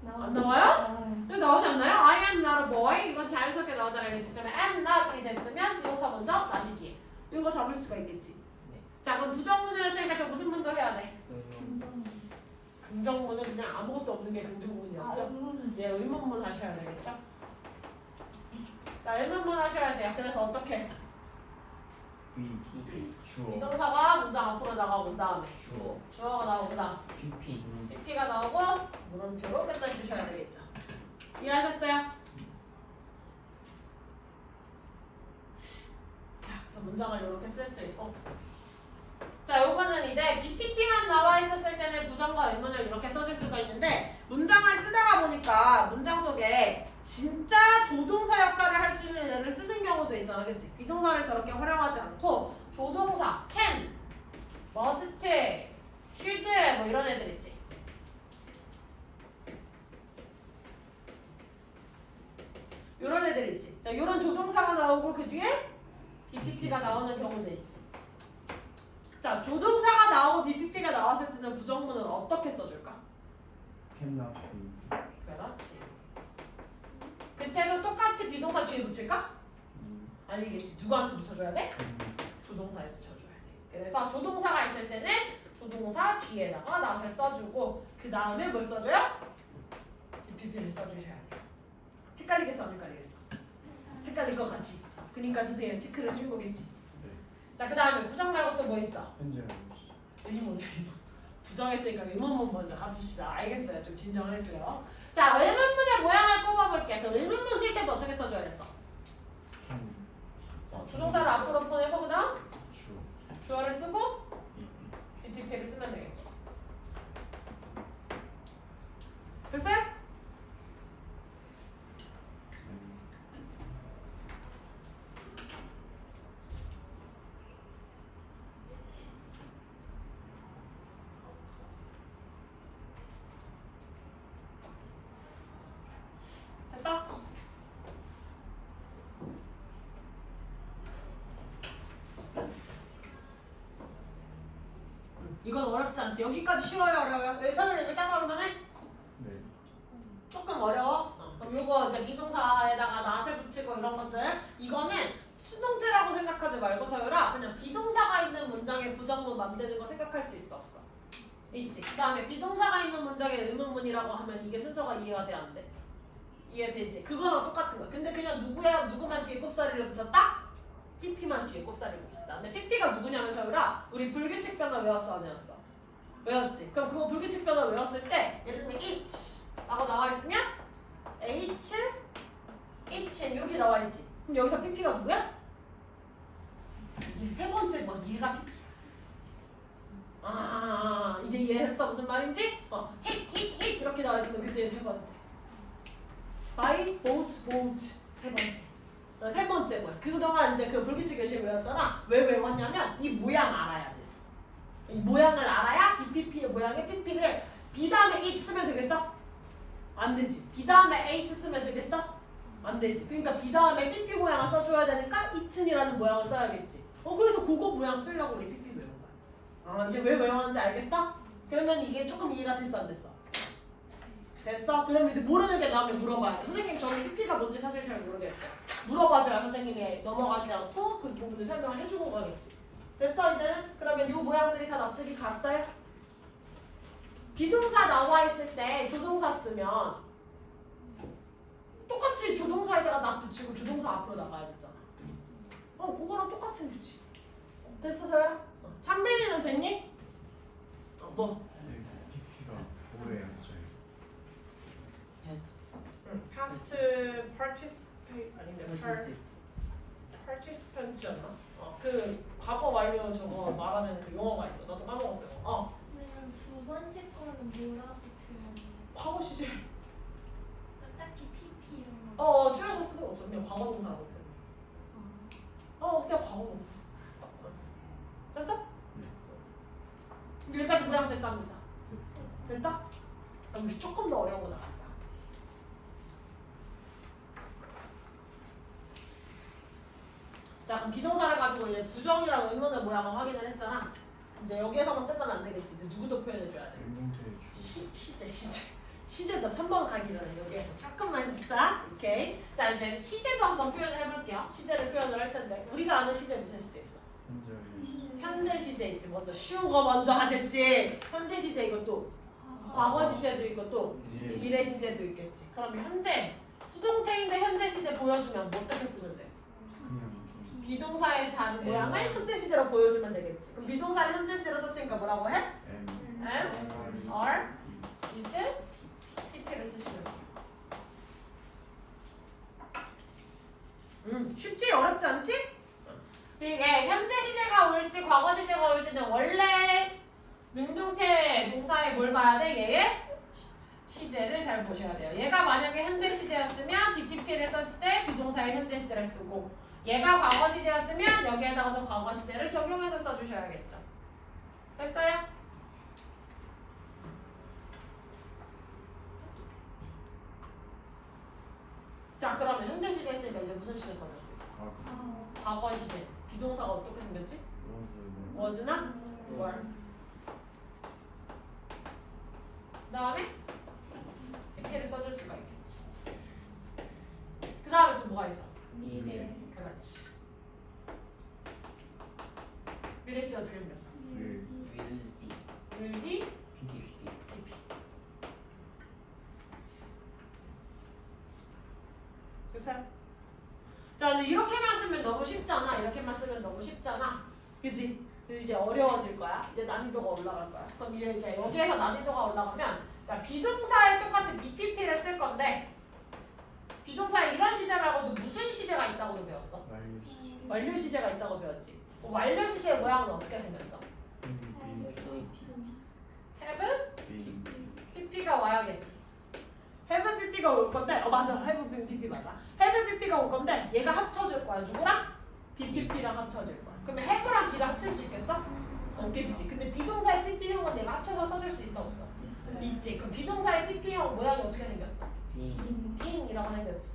안 나와요? 네, 나오지 않나요? I am not a boy. 이건 자연스럽게 나오잖아요. 그렇지? 그러면 am not이 됐으면 비동사 먼저 낫이 뒤에. 이거 잡을 수가 있겠지. 네. 자 그럼 부정문을 쓰니까 또 무슨 문도 해야 돼? 의문. 긍정문은 그냥 아무것도 없는 게 긍정문이었죠? 예, 의문문 하셔야 되겠죠? 자, 의문문 하셔야 돼요. 그래서 어떻게? 비. 주어. 비동사가 문장 앞으로 나가고 온 다음에 주어. 주어가 나오고 나 PP. PP가 나오고 물음표로 끝내주셔야 되겠죠? 이해하셨어요? 그래서 문장을 이렇게 쓸 수 있고. 자, 요거는 이제 BPP만 나와 있었을 때는 부정과 의문을 이렇게 써줄 수가 있는데 문장을 쓰다가 보니까 문장 속에 진짜 조동사 역할을 할 수 있는 애를 쓰는 경우도 있잖아, 그치? 비동사를 저렇게 활용하지 않고 조동사, can, must, should 뭐 이런 애들 있지. 요런 애들 있지. 자, 요런 조동사가 나오고 그 뒤에 BPP가 나오는 경우도 있지. 자, 조동사가 나오고 BPP가 나왔을 때는 부정문은 어떻게 써줄까? 캔나 그렇지. 그때도 똑같이 비동사 뒤에 붙일까? 아니겠지. 누구한테 붙여줘야 돼? 조동사에 붙여줘야 돼. 그래서 조동사가 있을 때는 조동사 뒤에다가 not을 써주고 그 다음에 뭘 써줘요? BPP를 써주셔야 돼요. 헷갈리겠어 안 헷갈리겠어? 헷갈릴 것 같지? 그러니까 선생님 체크를 해준 거겠지? 네. 자, 그 다음에 부정 말고 또 뭐 있어? 현재 의문. 부정했으니까 의문문 먼저 합시다. 알겠어요. 좀 진정을 했어요. 자, 의문문의 모양을 꼽아볼게. 그럼 의문문 쓸 때도 어떻게 써줘야겠어? 조동사를 앞으로 보내고 그 다음 주어를 쓰고 BPP를 쓰면 되겠지. 됐어요? 됐어? 이건 어렵지 않지? 여기까지 쉬워요, 어려워요? 여기 선생님 일단 어려우면 해? 네. 조금 어려워? 그럼 요거 이제 비동사에다가 not을 붙이고 이런 것들 이거는 수동태라고 생각하지 말고 서유라 그냥 비동사가 있는 문장에 부정문 만드는 거 생각할 수 있어 없어? 있지. 그 다음에 비동사가 있는 문장에 의문문이라고 하면 이게 순서가 이해가 돼 안 돼? 이해되지? 그거랑 똑같은 거야. 근데 그냥 누구만 뒤에 꼽사리를 붙였다? PP만 뒤에 꼽사리를 붙였다. 근데 PP가 누구냐면 서유라 우리 불규칙 변화 외웠어 안 외웠어? 외웠지? 그럼 그거 불규칙 변화 외웠을 때 예를 들면 H 라고 나와 있으면 H 이렇게 나와 있지. 그럼 여기서 PP가 누구야? 얘 세 번째 뭐 얘가 PP야. 아 이제 이해했어 무슨 말인지? hit 이렇게 나와 있으면 그때 세 번째. by, boat 세 번째. 세 번째 뭐야? 그동안 이제 그 불규칙 열심히 외웠잖아. 왜 외웠냐면 이 모양 알아야 돼. 이 모양을 알아야 BPP의 모양의 PP를 B 다음에 8 쓰면 되겠어? 안 되지. B 다음에 8 쓰면 되겠어? 안 되지. 그러니까 B 다음에 PP 모양을 써줘야 되니까 이튼이라는 모양을 써야겠지. 그래서 그거 모양 쓰려고 우리 PP 외운 거야. 이제 왜 외웠는지 알겠어? 그러면 이게 조금 이해가 됐어 안 됐어? 됐어? 그럼 이제 모르는 게 나오면 물어봐야 돼. 선생님 저는 PP가 뭔지 사실 잘 모르겠어요. 물어봐줘야 선생님이 넘어가지 않고 그 부분을 설명을 해주고 가겠지. 됐어 이제는? 그러면 이 모양들이 다 납득이 갔어요? 비동사 나와 있을 때 조동사 쓰면 똑같이 조동사에다가 나 붙이고 조동사 앞으로 나가야 됐잖아. 그거랑 똑같은 규칙. 됐어 서열아? 찬빈이는 됐니? 뭐? PP가 뭐에 앉아요? past participate 아닌데 participant였나? 그 과거 완료 저거 말하는 그 용어가 있어. 나도 까먹었어요. 그럼 두 번째 거는 뭐라고 표현해요? 과거 시제. 딱히 PP 이런 거. 줄여서 쓰는 거 없어. 그냥 과거 동사라고 표현. 그냥 과거 동사. 됐어? 여기까지 모양 됐답니다. 됐다? 그럼 우리 조금 더 어려운 거 나간다. 자, 그럼 비동사를 가지고 이제 부정이랑 의문의 모양을 확인을 했잖아. 이제 여기에서만 끝나면 안 되겠지. 이제 누구도 표현해줘야 돼. 운동체의 주. 시제도 3번 가기 전에 여기에서 조금만 있다. 오케이. 자, 이제 시제도 한번 표현을 해볼게요. 시제를 표현을 할 텐데 우리가 아는 시제 무슨 시제 있어? 현재 시제 있지. 먼저 쉬운 거 먼저 하겠지. 현재 시제 이것도 과거 시제도 있고 또 미래 시제도 있겠지. 그럼 현재 수동태인데 현재 시제 보여주면 뭐 어떻게 쓰면 돼? 비동사의 다른 모양을 현재 시제로 보여주면 되겠지. 그럼 비동사를 현재 시제로 썼으니까 뭐라고 해? M, R, is, PP를 쓰시면 돼. 쉽지? 어렵지 않지? 이게 현재 시제가 올지 과거 시제가 올지는 원래 능동태 동사에 뭘 봐야 돼? 얘의 시제를 잘 보셔야 돼요. 얘가 만약에 현재 시제였으면 BPP를 썼을 때 비동사의 현재 시제를 쓰고 얘가 과거 시제였으면 여기에다가도 과거 시제를 적용해서 써주셔야겠죠. 됐어요? 자 그러면 현재 시제 했으니까 이제 무슨 시제 써줄 수 있어? 과거 시제. 비동사가 어떻게 생겼지? was나? were. 그 다음에 PP를 써줄 수가 있겠지. 그 다음에 또 뭐가 있어? 미래. 그렇지. 미래 씨 어떻게 생겼어? 윌디. will be PP. PP. 됐어요? 자, 근데 이렇게만 쓰면 너무 쉽잖아. 이렇게만 쓰면 너무 쉽잖아. 그치? 근데 이제 어려워질 거야. 이제 난이도가 올라갈 거야. 그럼 이제 여기에서 난이도가 올라가면 자, 비동사에 똑같이 BPP를 쓸 건데 비동사에 이런 시제 말고도 무슨 시제가 있다고도 배웠어? 완료 시제가 있다고 배웠지. 완료 시제의 모양은 어떻게 생겼어? have PP가 와야겠지. have PP가 올 건데, 맞아, have PP 맞아. have PP가 올 건데 얘가 합쳐질 거야. 누구랑? BPP랑 합쳐질 거야. 그러면 have랑 B랑 합칠 수 있겠어? 없겠지. 근데 비동사의 PP형은 내가 합쳐서 써줄 수 있어 없어? 있어요. 있지. 그럼 비동사의 PP형 모양이 어떻게 생겼어? being이라고 생겼지.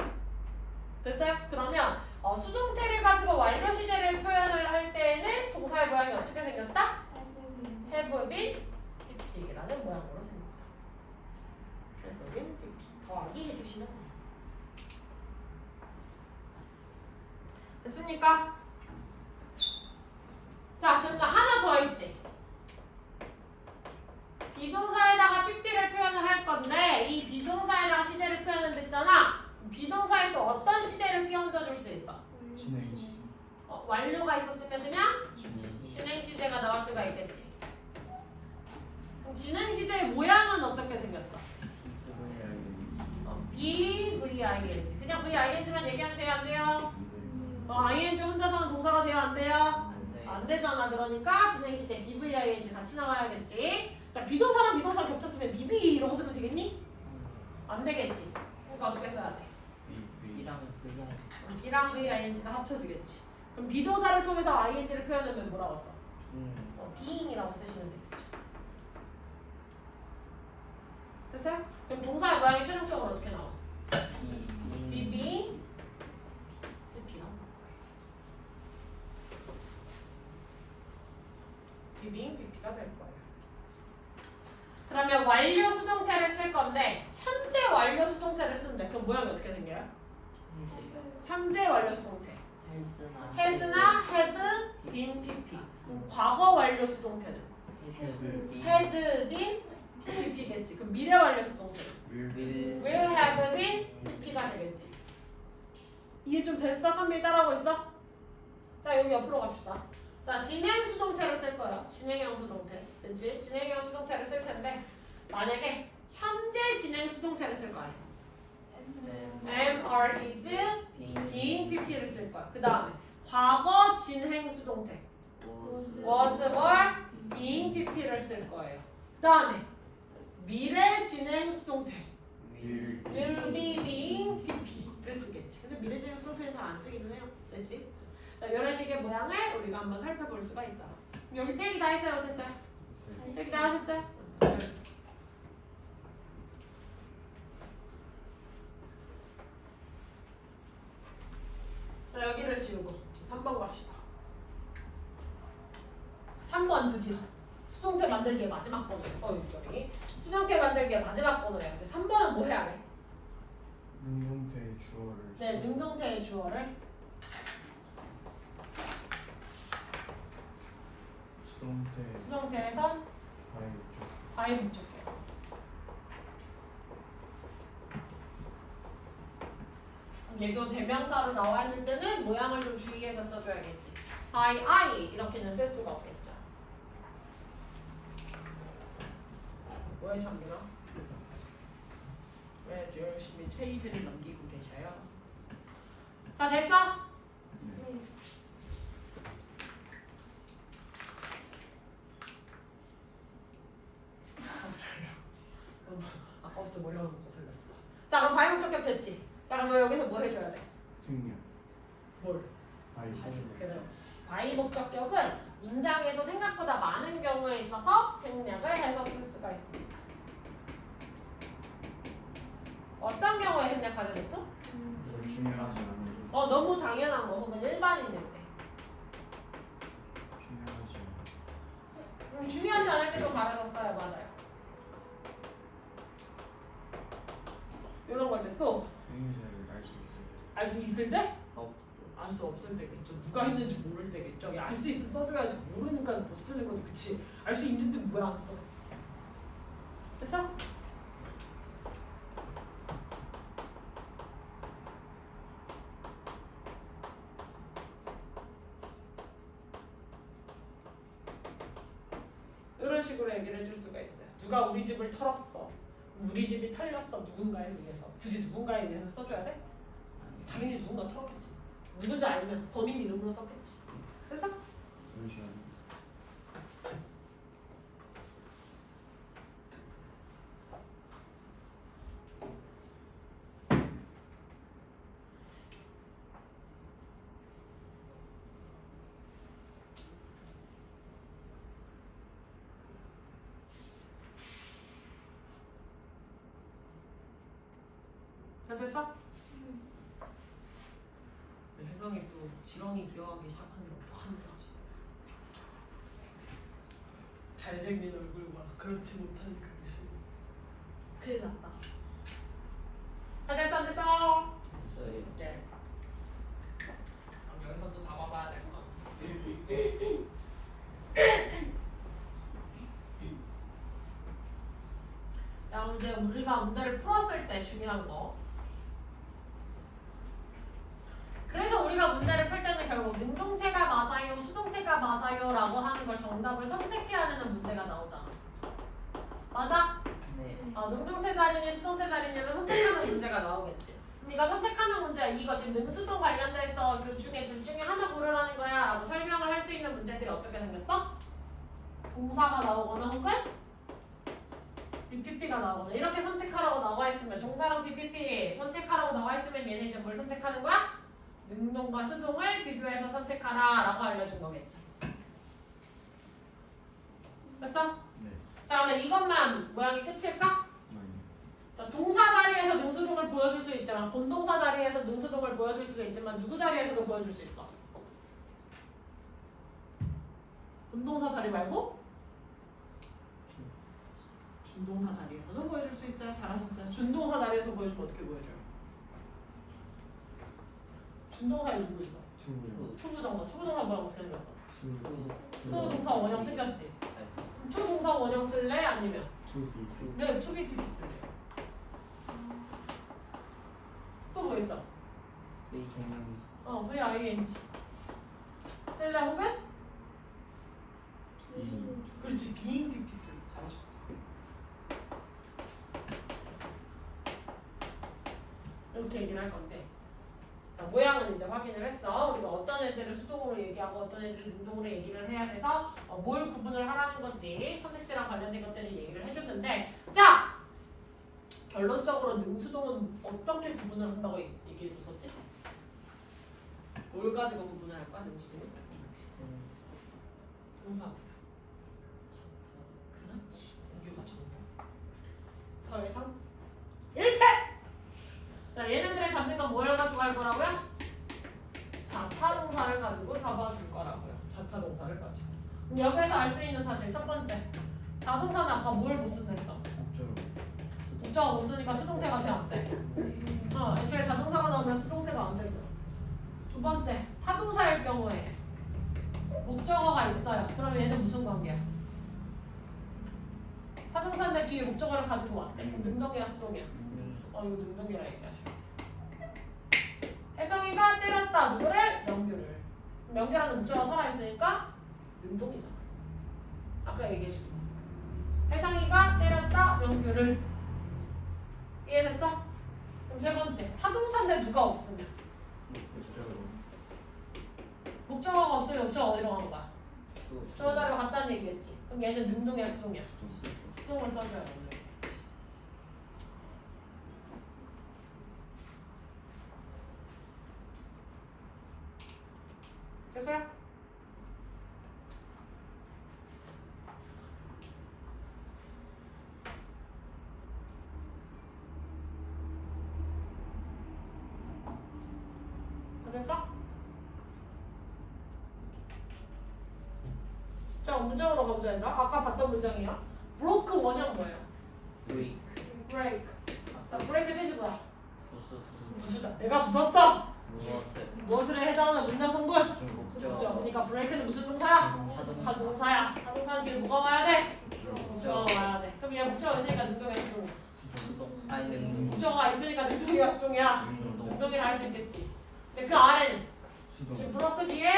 됐어요? 그러면 수동태를 가지고 완료 시제를 표현을 할 때에는 동사의 모양이 어떻게 생겼다? have been PP라는 모양으로 생겼다. have been PP 더하기 해주시면 돼요. 됐습니까? 자, 그러면 하나 더 있지. 비동사에다가 PP를 표현을 할 건데 이 비동사에다가 시제를 표현을 했잖아. 비동사에 또 어떤 시제를 끼얹어 줄 수 있어? 진행시. 완료가 있었으면 그냥 진행 시제가 나올 수가 있겠지. 그럼 진행 시제의 모양은 어떻게 생겼어? BVING. 그냥 VING만 얘기하면 돼요, 안 돼요? ING 혼자서는 동사가 돼요, 안 돼요? 안 되잖아. 그러니까 진행 시제 BVING 같이 나와야겠지. 자, 비동사랑 비동사 겹쳤으면 BB 이러고 쓰면 되겠니? 안 되겠지. 그러니까 어떻게 써야 돼? B랑 V랑. B랑 VING가 합쳐지겠지. 그럼 비동사를 통해서 ING를 표현하면 뭐라고 써? being이라고 쓰시면 되겠죠. 됐어요? 그럼 동사의 모양이 최종적으로 어떻게 나와? be being PP가 나올 거예요. be being PP가 될 거예요. 그러면 완료 수동태를 쓸 건데 현재 완료 수동태를 쓰는데 그럼 모양이 어떻게 생겨요? 현재 완료 수동태. has나 have been PP. 과거 완료 수동태는 had been PP겠지. 그럼 미래 완료 수동태는 will have been PP가 되겠지. 이해 좀 됐어? 선미 따라하고 있어? 자, 여기 옆으로 갑시다. 자, 진행 수동태를 쓸 거예요. 진행형 수동태. 그치? 진행형 수동태를 쓸 텐데 만약에 현재 진행 수동태를 쓸 거야. am, are, is, being, PP를 쓸 거야. 그 다음에 과거 진행 수동태 was, were, being, PP를 쓸 거예요. 그 다음에 미래 진행 수동태 will be, being, PP를 쓰겠지. 근데 미래 진행 수동태는 잘 안 쓰기는 해요. 됐지? 자, 이런 식의 모양을 우리가 한번 살펴볼 수가 있다. 여기 떼기 다 했어요? 됐어요? 떼기 다 하셨어요? 자, 여기를 지우고 3번 갑시다. 3번 드디어 수동태 만들기의 마지막 번호예요. 쏘리. 수동태 만들기의 마지막 번호예요. 이제 3번은 뭐 해야 돼? 능동태의 주어를. 네, 능동태의 주어를 수동태에서 과에 붙였게요. 얘도 대명사로 나와야 될 때는 모양을 좀 주의해서 써줘야겠지. I 이렇게는 쓸 수가 없겠죠. 왜 장민아? 왜 열심히 페이지를 넘기고 계셔요? 다 됐어? 갑자기 머리가 너무 거슬렸어. 자 그럼 바이 목적격 됐지. 자 그럼 여기서 뭐 해줘야 돼? 생략. 뭘? 바이. 그렇지. 바이 목적격은 문장에서 생각보다 많은 경우에 있어서 생략을 해서 쓸 수가 있습니다. 어떤 경우에 생략하죠, 또? 중요하지 않은. 너무 당연한 거 혹은 일반인일 때. 중요하지 않은. 중요하지 않을 때도 바라서 써요, 맞아요. 이런 걸 때 또 알 수 생일자를 알 수 있어요. 있을 때? 없어. 알 수 없을 때겠죠. 누가 했는지 모를 때겠죠. 알 수 있으면 써줘야지. 모르니까 못 쓰는 거지, 그치? 알 수 있는데 뭐야 안 써? 됐어? 이런 식으로 얘기를 해줄 수가 있어요. 누가 우리 집을 털었어. 우리 집이 털렸어. 누군가에 의해서. 굳이 누군가에 의해서 써줘야 돼? 당연히 누군가 털었겠지. 누군지 알면 범인 이름으로 썼겠지. 됐어? 잠시만요. 잘 됐어? 혜경이 또 지렁이 기어가기 시작하는 게 어떡하는 거지? 잘생긴 얼굴과 그렇지 못한 그릇이 큰일 났다. 잘 됐어 안 됐어? 됐어요. 네. 그럼 여기서 또 잡아봐야 될 거. 자 이제 우리가 문제를 풀었을 때 중요한 거. 그래서 우리가 문제를 풀 때는 결국 능동태가 맞아요, 수동태가 맞아요 라고 하는 걸 정답을 선택해야 되는 문제가 나오잖아. 맞아? 네. 능동태 자리니 수동태 자리냐면 선택하는 문제가 나오겠지. 그러니까 선택하는 문제야. 이거 지금 능수동 관련돼서 그 중에 둘 중에 하나 고르라는 거야 라고 설명을 할 수 있는 문제들이 어떻게 생겼어? 동사가 나오거나 혹은 BPP가 나오거나 이렇게 선택하라고 나와 있으면 동사랑 BPP 선택하라고 나와 있으면 얘네 이제 뭘 선택하는 거야? 능동과 수동을 비교해서 선택하라 라고 알려준 거겠지. 됐어? 네. 자 근데 이것만 모양이 끝일까? 아니. 자, 동사 자리에서 능수동을 보여줄 수 있지만 본동사 자리에서 능수동을 보여줄 수도 있지만 누구 자리에서도 보여줄 수 있어? 본동사 자리 말고? 준동사 자리에서도 보여줄 수 있어요. 잘하셨어요. 준동사 자리에서 보여주면 어떻게 보여줘요? 준동사에 누구 있어? 수. 초부정사. 초부정사 모양 어떻게 생겼어? 수. 초동사 원형 생겼지? 그럼 초동사 원형 쓸래? 아니면? 수. 네, 초비피피 쓸래. 또 뭐 있어? 동명사. VING 쓸래 혹은? 이. 그렇지, being PP 쓸래. 잘하셨어. 이렇게 얘기를 할 건데, 자 모양은 이제 확인을 했어. 우리가 어떤 애들을 수동으로 얘기하고 어떤 애들을 능동으로 얘기를 해야 돼서 뭘 구분을 하라는 건지 선택지랑 관련된 것들을 얘기를 해줬는데, 자 결론적으로 능수동은 어떻게 구분을 한다고 얘기해줬었지? 뭘 가지고 구분을 할 거야, 능수동은? 동사. 그렇지. 여기가 정답. 서해상 1패! 자, 얘네들을 잡는 건 뭘 가지고 할 거라고요? 자타동사를 가지고 잡아줄 거라고요. 자타동사를 가지고. 그럼 여기에서 알 수 있는 사실 첫 번째. 자동사는 아까 뭘 못 쓴댔어? 목적으로. 목적어 못 쓰니까 수동태가 돼 안 돼? 애초에 자동사가 나오면 수동태가 안 되고요. 두 번째, 타동사일 경우에 목적어가 있어요. 그러면 얘는 무슨 관계야? 타동사인데 뒤에 목적어를 가지고 왔대. 그럼 능동이야, 수동이야? 이거 능동이라 얘기하셔. 혜성이가 때렸다. 누구를? 명규를. 명규라는 목적어가 살아있으니까 능동이잖아. 아까 얘기해준 거. 혜성이가 때렸다. 명규를. 이해됐어? 그럼 세 번째, 타동사인데 누가 없으면? 목적으로. 목적어가 없으면 목적어 어디로 간 거야? 수. 주어 자료 갔다는 얘기했지. 그럼 얘는 능동이야, 수동이야? 수동. 수동을 써줘야 돼. 됐어요? 다 됐어? 자, 문장으로 가보자 얘들아. 아까 봤던 문장이야. broke 원형 뭐예요? 브레이크. break. 자, break 뜻이 뭐야? 부수. 부수다. 내가 부쉈어. 무엇을. 무엇을 해당하는 문장 성분? 목적. 목적. 그러니까 break는 무슨 동사야? 하동. 하동사야. 하동사는 뒤에 뭐가 와야 돼? 목적어가 와야 돼. 그럼 얘 목적어 있으니까 능동이야, 수동. 수동. 아니 능동. 목적어가 있으니까 능동이야, 수동이야. 능동. 능동이라 할 수 있겠지. 근데 그 아래는 수동. 지금 브로크 뒤에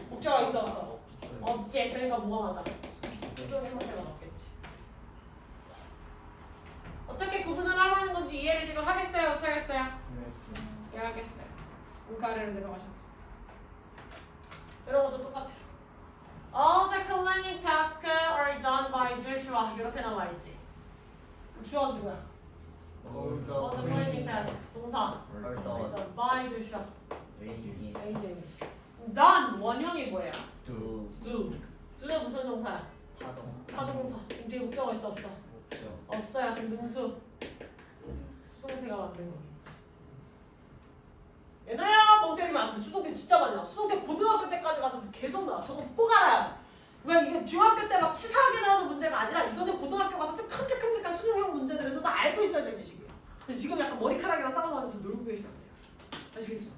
목적어가 있어 없어? 없어요. 없지. 그러니까 뭐가 맞아? 수동의 형태가 맞겠지. 어떻게 구분을 하라는 건지 이해를 지금 하겠어요? 못하겠어요? 했어. 이해하겠어요. 문과를 내려가셔서. 이런 것도 똑같아요. All the cleaning tasks are done by Joshua. 이렇게 나와 있지. 주어 누구야? All the cleaning tasks. 동사. done by Joshua. 웨이지. AJ이지. done 원형이 뭐예요? 두. do. do는 무슨 동사야? 타동. 타동사. 뒤에 목적어 있어 없어? 목적. 없어요. 그럼 능수. 수동태가 만든 거겠지. 얘나야 멍 때리면 안 돼. 수동태 진짜 많이 나와. 수동태 고등학교 때까지 가서 계속 나와. 저거 꼭 알아요. 왜 이게 중학교 때 막 치사하게 나오는 문제가 아니라 이거는 고등학교 가서 또 큼직큼직한 수능형 문제들에서 다 알고 있어야 될 지식이야. 그래서 지금 약간 머리카락이랑 싸움하면서 놀고 계시면 돼요. 아시겠죠?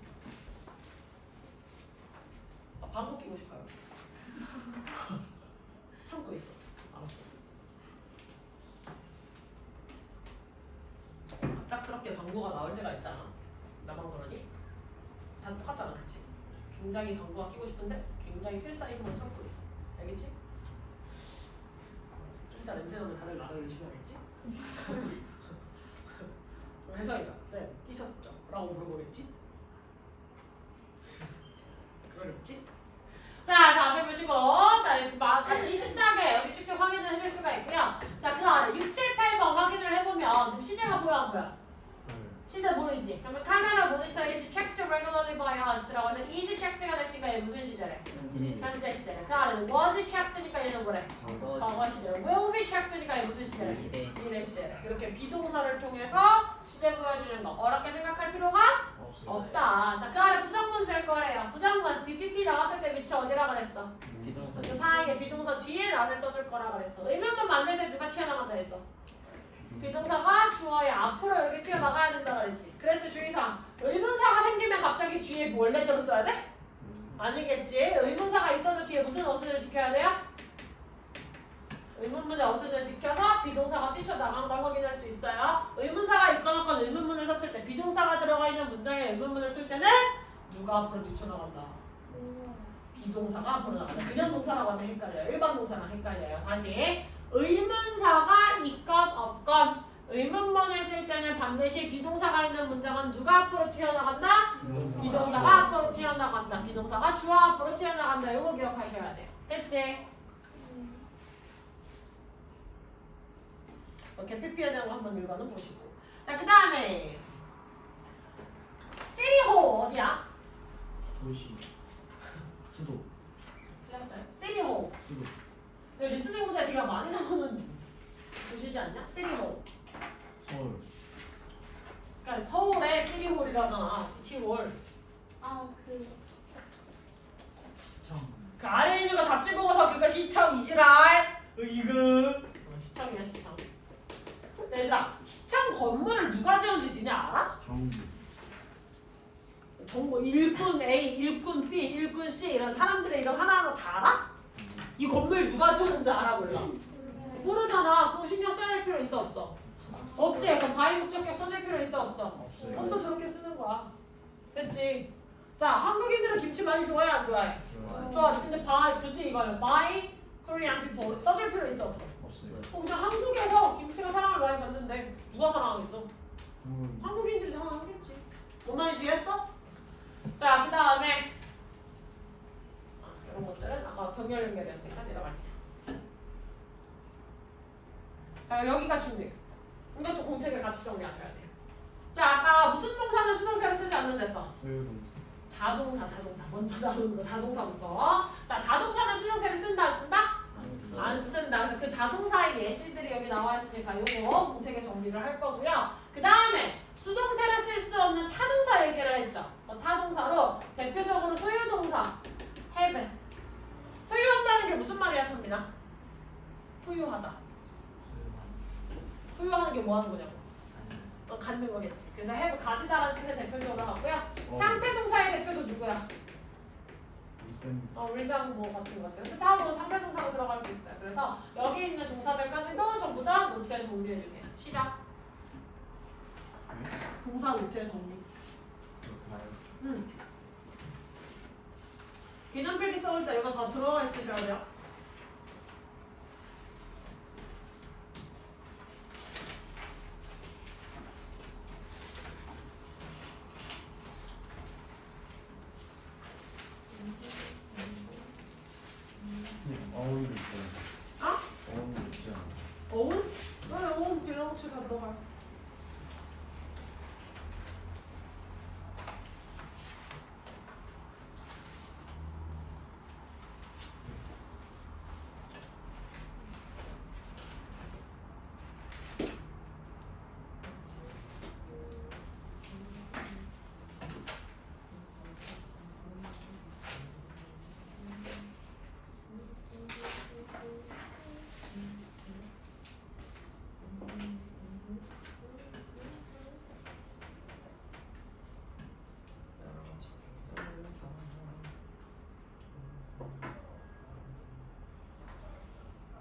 아, 방귀 끼고 싶어요. 참고 있어. 알았어. 갑작스럽게 방구가 나올 때가 있잖아. 나만 그러니? 다 똑같잖아, 그치? 굉장히 방구가 끼고 싶은데 굉장히 휠 사이즈만 참고 있어. 알겠지? 좀 이따 냄새 나면 다들 나를 의심하겠지? 그럼 혜성이가 쌤 끼셨죠? 라고 물어보겠지? 그러겠지? 자, 앞에 보시고 자, 이 신작에 여기 쭉쭉 확인을 해줄 수가 있고요. 자, 그 아래 6, 7, 8번 확인을 해보면 지금 시제가 보여 안 보여? 시제 보이지? 그러면 카메라 모니터 is checked regularly by us라고 해서 is checked가 됐으니까 얘 무슨 시제래? 현재 시제래. 그 아래는 was checked니까 얘는 뭐래? 과거 시제래. will be checked니까 얘 무슨 시제래? 미래 시제래. 이렇게 비동사를 통해서 시제 보여주는 거 어렵게 생각할 필요가 없다. 자, 그 아래 부정문 쓸 거래요. 부정문 BPP 나왔을 때 위치 어디라 그랬어? 그 사이에 비동사 뒤에 낫을 써줄 거라 그랬어. 의문문 만들 때 누가 튀어나간다 했어? 비동사가 주어의 앞으로 이렇게 튀어나가야 된다 그랬지. 그래서 주의사항. 의문사가 생기면 갑자기 뒤에 원래대로 써야 돼? 아니겠지. 의문사가 있어도 뒤에 무슨 어순을 지켜야 돼요? 의문문의 어순을 지켜서 비동사가 뛰쳐나간 걸 확인할 수 있어요. 의문사가 있거나 없건 의문문을 썼을 때 비동사가 들어가 있는 문장에 의문문을 쓸 때는 누가 앞으로 뛰쳐나간다? 비동사가 앞으로 나간다. 그냥 동사라고 하면 헷갈려요. 일반 동사랑 헷갈려요. 다시. 의문사가 있건 없건 의문문을 쓸 때는 반드시 비동사가 있는 문장은 누가 앞으로 튀어나간다? 비동사가 앞으로 튀어나간다. 비동사가 주어 앞으로 튀어나간다. 이거 기억하셔야 돼요. 됐지? 이렇게 PP에 대한 거 한번 읽어는 보시고. 자, 그 다음에 시리호 어디야? 도시. 수도. 틀렸어요? 시리호. 수도. 리스닝 문제 되게 많이 나오는 도시지 않냐? 시리홀. 서울. 그러니까 서울에 시리홀이라잖아. 시티홀. 그 아래에 있는 거 답지 보고서 그거 시청 이지랄. 으이그. 시청이야 시청. 근데 얘들아, 시청 건물을 누가 지었는지 니네 알아? 정보 일꾼 A, 일꾼 B, 일꾼 C 이런 사람들의 이름 하나하나 다 알아? 이 건물 누가 지었는지 알아 몰라? 모르잖아. 그거 신경 써야 될 필요 있어 없어? 없지. 그럼 바이 목적격 써줄 필요 있어 없어? 없어. 저렇게 쓰는 거야. 그렇지. 자, 한국인들은 김치 많이 좋아해 안 좋아해? 좋아하지. 근데 굳이 이거는 buy Korean people 써줄 필요 있어 없어? 없어요. 그냥 한국에서 김치가 사랑을 많이 받는데 누가 사랑하겠어? 한국인들이 사랑하겠지. 뭔 말인지 이해했어? 자, 그 다음에 이런 것들은 아까 병렬 연결이었으니까 내려갈게요. 자, 여기가 중요해요. 이것도 공책에 같이 정리하셔야 돼요. 자, 아까 무슨 동사는 수동태를 쓰지 않는댔어? 소유동사. 자동차. 먼저 나오는 거 자동차부터. 자, 자동차는 수동태를 쓴다 안 쓴다? 안 쓴다. 그래서 그 자동사의 예시들이 여기 나와 있으니까 요거 공책에 정리를 할 거고요. 그 다음에 수동태를 쓸 수 없는 타동사 얘기를 했죠. 타동사로 대표적으로 소유동사 have. 소유한다는 게 무슨 말이야, 선민아? 소유하다. 소유하는 게 뭐 하는 거냐고. 갖는 거겠지. 그래서 have 가지다라는 뜻을 대표적으로 하고요. 상태동사의 대표도 누구야? 울산 뭐 같은 것 같아요. 뜻하고 상대동사로 들어갈 수 있어요. 그래서 여기 있는 동사들까지도 전부 다 노트에 정리해 주세요. 시작. 동사 노트에 정리. 개념 필기 써올 때 이거 다 들어가 있으셔야 돼요. 어울이 있잖아. 아? 어울이 있잖아. 어운? 네, 어운 개념 혹시 다 들어가요.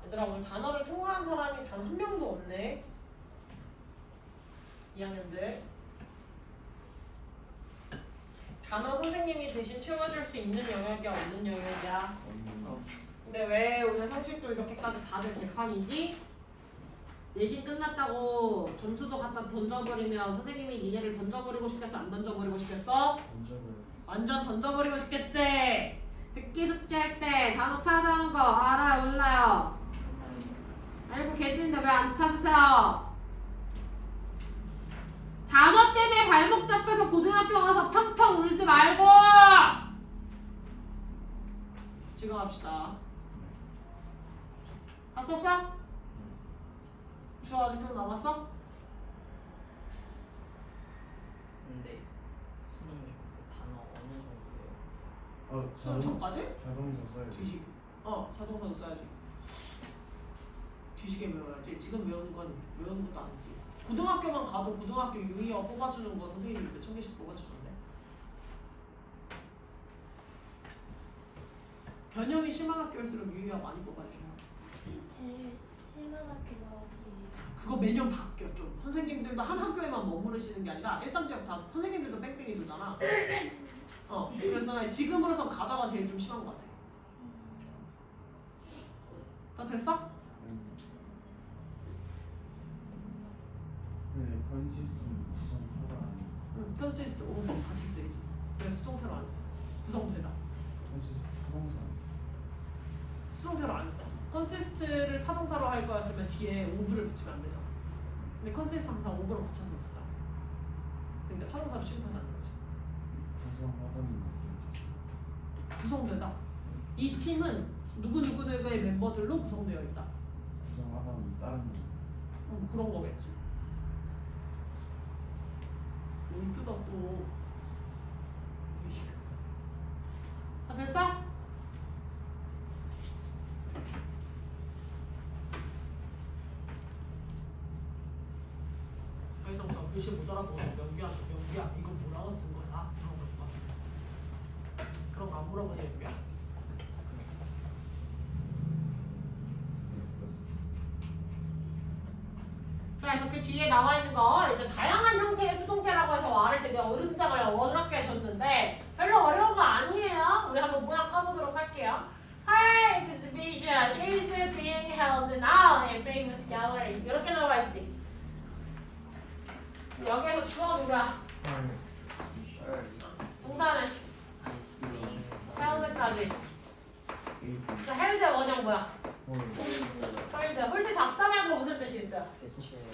얘들아, 오늘 단어를 통화한 사람이 단 한 명도 없네. 2학년들. 단어 선생님이 대신 채워줄 수 있는 영역이야, 없는 영역이야? 근데 왜 오늘 상식도 이렇게까지 다들 개판이지? 내신 끝났다고 점수도 갖다 던져버리면 선생님이 니네를 던져버리고 싶겠어? 안 던져버리고 싶겠어? 완전 던져버리고 싶겠지? 듣기 숙제할 때 단어 찾아오는 거 알아요, 몰라요? 알고 계시는데 왜 안 찾으세요? 단어 때문에 발목 잡혀서 고등학교 가서 펑펑 울지 말고 지금 합시다. 다 썼어? 주아 아직 좀 남았어? 근데 스님 단어 어느 정도예요? 수능 전까지? 자동차 써야지. 뒤식. 자동차도 써야지. 뒤지게 외워야지. 지금 외우는 건 외우는 것도 아니지. 고등학교만 가도 고등학교 유희어 뽑아주는 거 선생님이 몇천 개씩 뽑아주던데. 변형이 심한 학교일수록 유희어 많이 뽑아주셔. 제일 심한 학교가 어디예요? 그거 매년 바뀌어 좀. 선생님들도 한 학교에만 머무르시는 게 아니라 일상지역 다 선생님들도 뺑뺑이 돌잖아. 그래서 지금으로선 가자가 제일 좀 심한 것 같아. 다 됐어? 네, 컨시스는 구성하다 아니야. 응, 컨시스트 오브 같이 쓰이지. 그래서 수동태로 안 써. 구성되다. 컨시스트 타동사. 수동태로 안 써. 컨시스트를 타동사로 할 거였으면 뒤에 오브를 붙이면 안 되잖아. 근데 컨시스트 항상 오브를 붙여서 쓰잖아. 근데 타동사로 취급하지 않는 거지. 구성하다는 구성되다. 이 팀은 누구누구의 멤버들로 구성되어 있다. 구성하다는 다른 거. 그런 거겠지. 뭘 뜯어 또. 다 됐어? 자이성 저 글씨 못 알아보면 연기야 이거 뭐라고 쓴 거야? 물어볼 거야. 그런 거 안 물어보냐 연기야? 자, 그래서 그 뒤에 나와 있는 거 이제 다양한 형태의 수동태라고 해서 말을 되게 어렵장을 어렵게 해줬는데 별로 어려운 거 아니에요. 우리 한번 모양 까보도록 할게요. Her exhibition is being held now in famous gallery. 이렇게 나와 있지. 여기에서 주어 누가? 동사는 held까지. 자, held 원형 뭐야? hold. hold 잡다 말고 무슨 뜻이 있어요?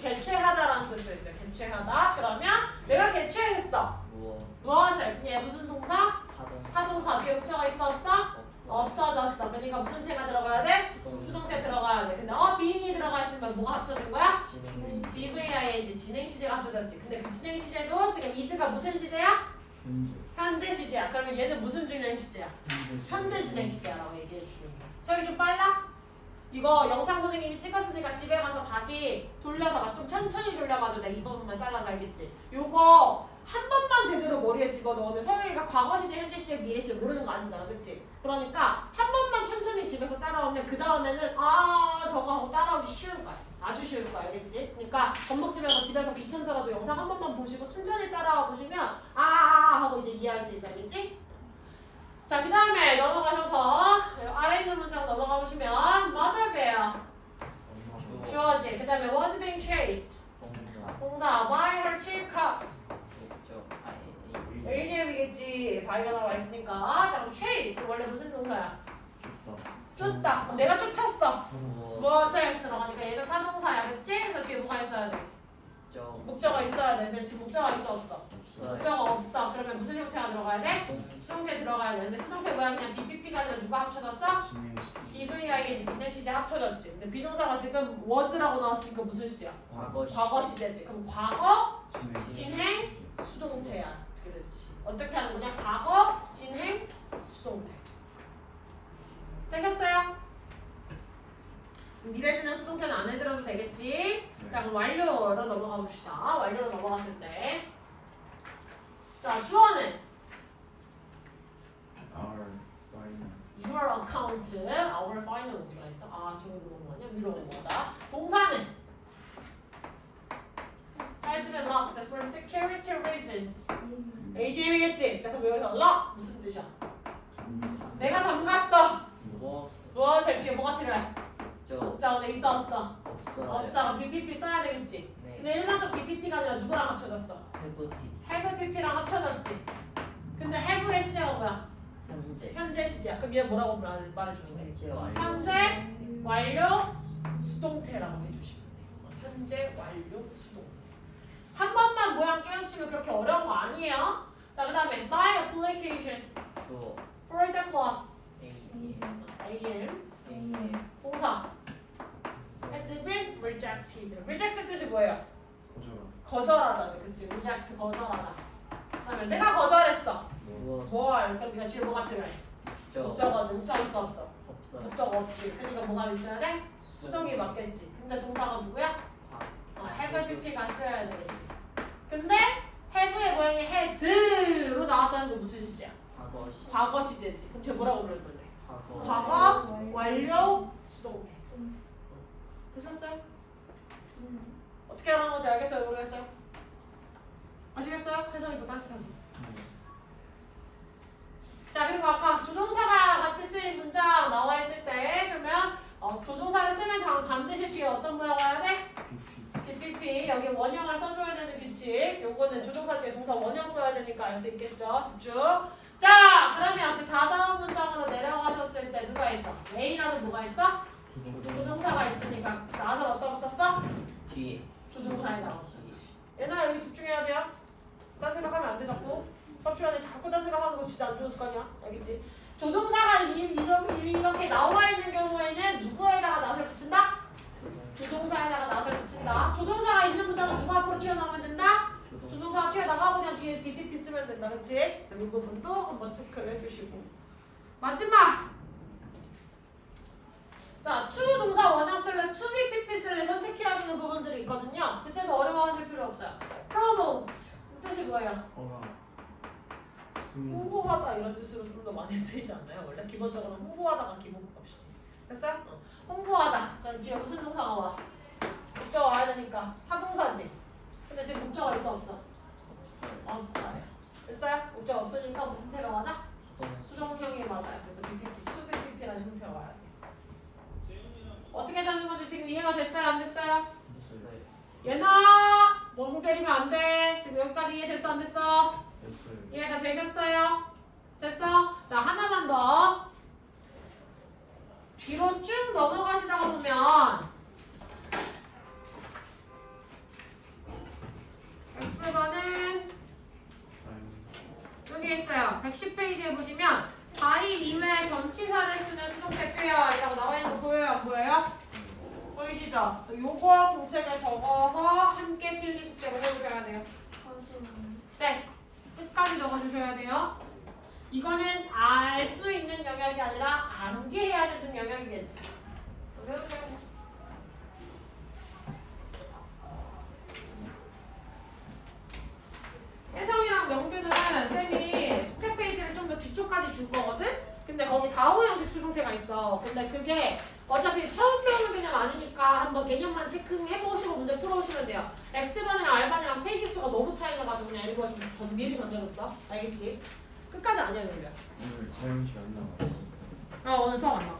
개최하다라는 뜻도 있어요. 개최하다. 그러면 내가 개최했어. 무엇을? 얘 무슨 동사? 동사 뒤에 목적어 있어 없어? 없어졌어. 그러니까 무슨 태가 들어가야 돼? 수동태 들어가야 돼. 근데 being이 들어가 있으면 뭐가 합쳐진 거야? BVING 진행 시제가 합쳐졌지. 근데 그 진행 시제도 지금 is가 무슨 시제야? 현재 시제야. 그러면 얘는 무슨 진행 시제야? 현재 진행 시제라고 얘기해 주는 거야. 저기 좀 빨라? 이거 영상 선생님이 찍었으니까 집에 가서 다시 돌려서 좀 천천히 돌려봐도 돼. 이 부분만 잘라서 알겠지? 요거 한 번만 제대로 머리에 집어넣으면 서영이가 과거 시제, 현재 시제, 미래 시제 모르는 거 아니잖아. 그치? 그러니까 한 번만 천천히 집에서 따라오면 그 다음에는 저거 하고 따라오기 쉬울 거야. 아주 쉬울 거야. 알겠지? 그러니까 건목집에서 집에서 귀찮더라도 영상 한 번만 보시고 천천히 따라와 보시면 하고 이제 이해할 수 있어. 알겠지? 자, 그 다음에 넘어가셔서 아래 있는 문장 넘어가 보시면 mother bear 주어지. 그 다음에 was being chased 동사 by her two cubs ADM이겠지. 바이가 나와 있으니까. 자, 그럼 chase 원래 무슨 동사야? 쫓다. 내가 쫓았어. 무엇을 들어가니까 얘가 타동사야. 그치? 그래서 뒤에 뭐가 있어야 돼? 목적어 있어야 돼. 근데 지금 목적어 있어 없어? 목적어 없어. 그러면 무슨 형태가 들어가야 돼? 수동태 들어가야 돼. 근데 수동태 뭐야? 그냥 BPP가 아니라 누가 합쳐졌어? BVING 진행 시제 합쳐졌지. 근데 비동사가 지금 was라고 나왔으니까 무슨 시제야? 과거 시제지. 그럼 과거 진행 수동태야. 그렇지. 어떻게 하는 거냐? 과거 진행 수동태. 되셨어요? 미래 진행 수동태는 안 해드려도 되겠지? 자, 그럼 완료로 넘어가 봅시다. 완료로 넘어갔을 때. 자, 주어는 your account, our final 어디가 있어? 저기 들어온 거 아니야? 위로 온 거다. 동사는 has been locked for security reasons. ADM이겠지? 자, 그럼 여기서 lock 무슨 뜻이야? 내가 잠갔어. 무엇을 뒤에 뭐가 필요해? 목적어는 있어 없어? 없어. 그럼 BPP 써야 되겠지? 근데 일반적 BPP가 아니라 누구랑 합쳐졌어? have BPP랑 합쳐졌지? 근데 have의 시제가 뭐야? 현재 시제야. 그럼 얘 뭐라고 말해주면 돼? 현재 완료 수동태라고 해주시면 돼요. 현재 완료 수동태. 한 번만 모양 깨우치면 그렇게 어려운 거 아니에요? 자, 그 다음에 by application for the clock ADM 동사 had been rejected. reject 뜻이 뭐예요? 거절하다지. 그치? reject 거절하다. 그 다음에 내가 거절했어. 뭘? 그럼 네가 뒤에 뭐가 필요해? 목적어지. 목적어 있어 없어? 목적어 없지. 그러니까 뭐가 있어야 돼? 수동이 맞겠지. 근데 동사가 누구야? have BP가 써야 되겠지. 근데 have의 모양이 had로 나왔다는 건 무슨 시제야? 과거 시제지. 그럼 쟤 뭐라고 부를 건데? 과거 완료 수동태. 되셨어요? 어떻게 하는 건지 알겠어요? 모르겠어요? 아시겠어요? 혜성이도 딴짓하지. 자, 그리고 아까 조동사가 같이 쓰인 문장 나와 있을 때 그러면 조동사를 쓰면 반드시 뒤에 어떤 모양 와야 돼? BPP. 여기 원형을 써줘야 되는 규칙. 요거는 조동사 때 동사 원형 써야 되니까 알 수 있겠죠? 집중. 자, 그러면 그 다다음 문장으로 내려가셨을 때 누가 있어? A라는 뭐가 있어? 조동사가 있으니까 나서 어디다 붙였어? 뒤에 조동사에다가 붙였지. 얘나 여기 집중해야 돼요. 딴 생각하면 안 돼 자꾸. 수업 시간에 자꾸 딴 생각하는 거 진짜 안 좋은 습관이야. 알겠지? 조동사가 이렇게 나와 있는 경우에는 누구에다가 낫을 붙인다? 조동사에다가 낫을 붙인다. 조동사가 있는 문장은 누가 앞으로 튀어나오면 된다? 조동사가 튀어나가고 그냥 뒤에 BPP 쓰면 된다. 그치? 자, 이 부분도 한번 체크를 해주시고. 마지막! 자, to 동사 원형 쓸래, to BPP 쓸래 선택해야 되는 부분들이 있거든요. 그때도 어려워하실 필요 없어요. promote. 뜻이 뭐예요? 홍보하다 이런 뜻으로 좀 더 많이 쓰이지 않나요? 원래 기본적으로 홍보하다가 기본값이지. 됐어요? 홍보하다. 그럼 뒤에 무슨 동사가 와? 목적어 와야 되니까 타동사지. 근데 지금 목적어 있어 없어? 없어요. 됐어요? 목적어 없으니까 무슨 태가 맞아? 수동형이 맞아요. 그래서 BPP, to-BPP라는 형태가 와야 돼. 어떻게 잡는 건지 지금 이해가 됐어요? 안 됐어요? 얘나 멍 때리면 안 돼. 지금 여기까지 이해됐어? 안 됐어? 이해가 되셨어요? 됐어? 자, 하나만 더. 뒤로 쭉 넘어가시다가 보면 X번은 여기 있어요. 110페이지에 보시면 과일 이외에 전치사를 쓰는 수동태 표현이라고 나와 있는 거 보여요? 안 보여요? 보이시죠? 요거 공책에 적어서 함께 필기 숙제를 해주셔야 돼요. 네, 끝까지 적어주셔야 돼요. 이거는 알 수 있는 영역이 아니라 암기해야 되는 영역이겠죠. 혜성이랑 명규는 쌤이 숙제 페이지를 좀 더 뒤쪽까지 줄 거거든? 근데 거기 4호 형식 수동태가 있어. 근데 그게 어차피 처음 배우는 개념 아니니까 한번 개념만 체크해보시고 문제 풀어오시면 돼요. X반이랑 R반이랑 페이지 수가 너무 차이 나가지고 그냥 이거 좀 미리 던져줬어. 알겠지? 끝까지 안 해야 돼요. 오늘 사용 시간 나왔어. 오늘 수업 안 나와.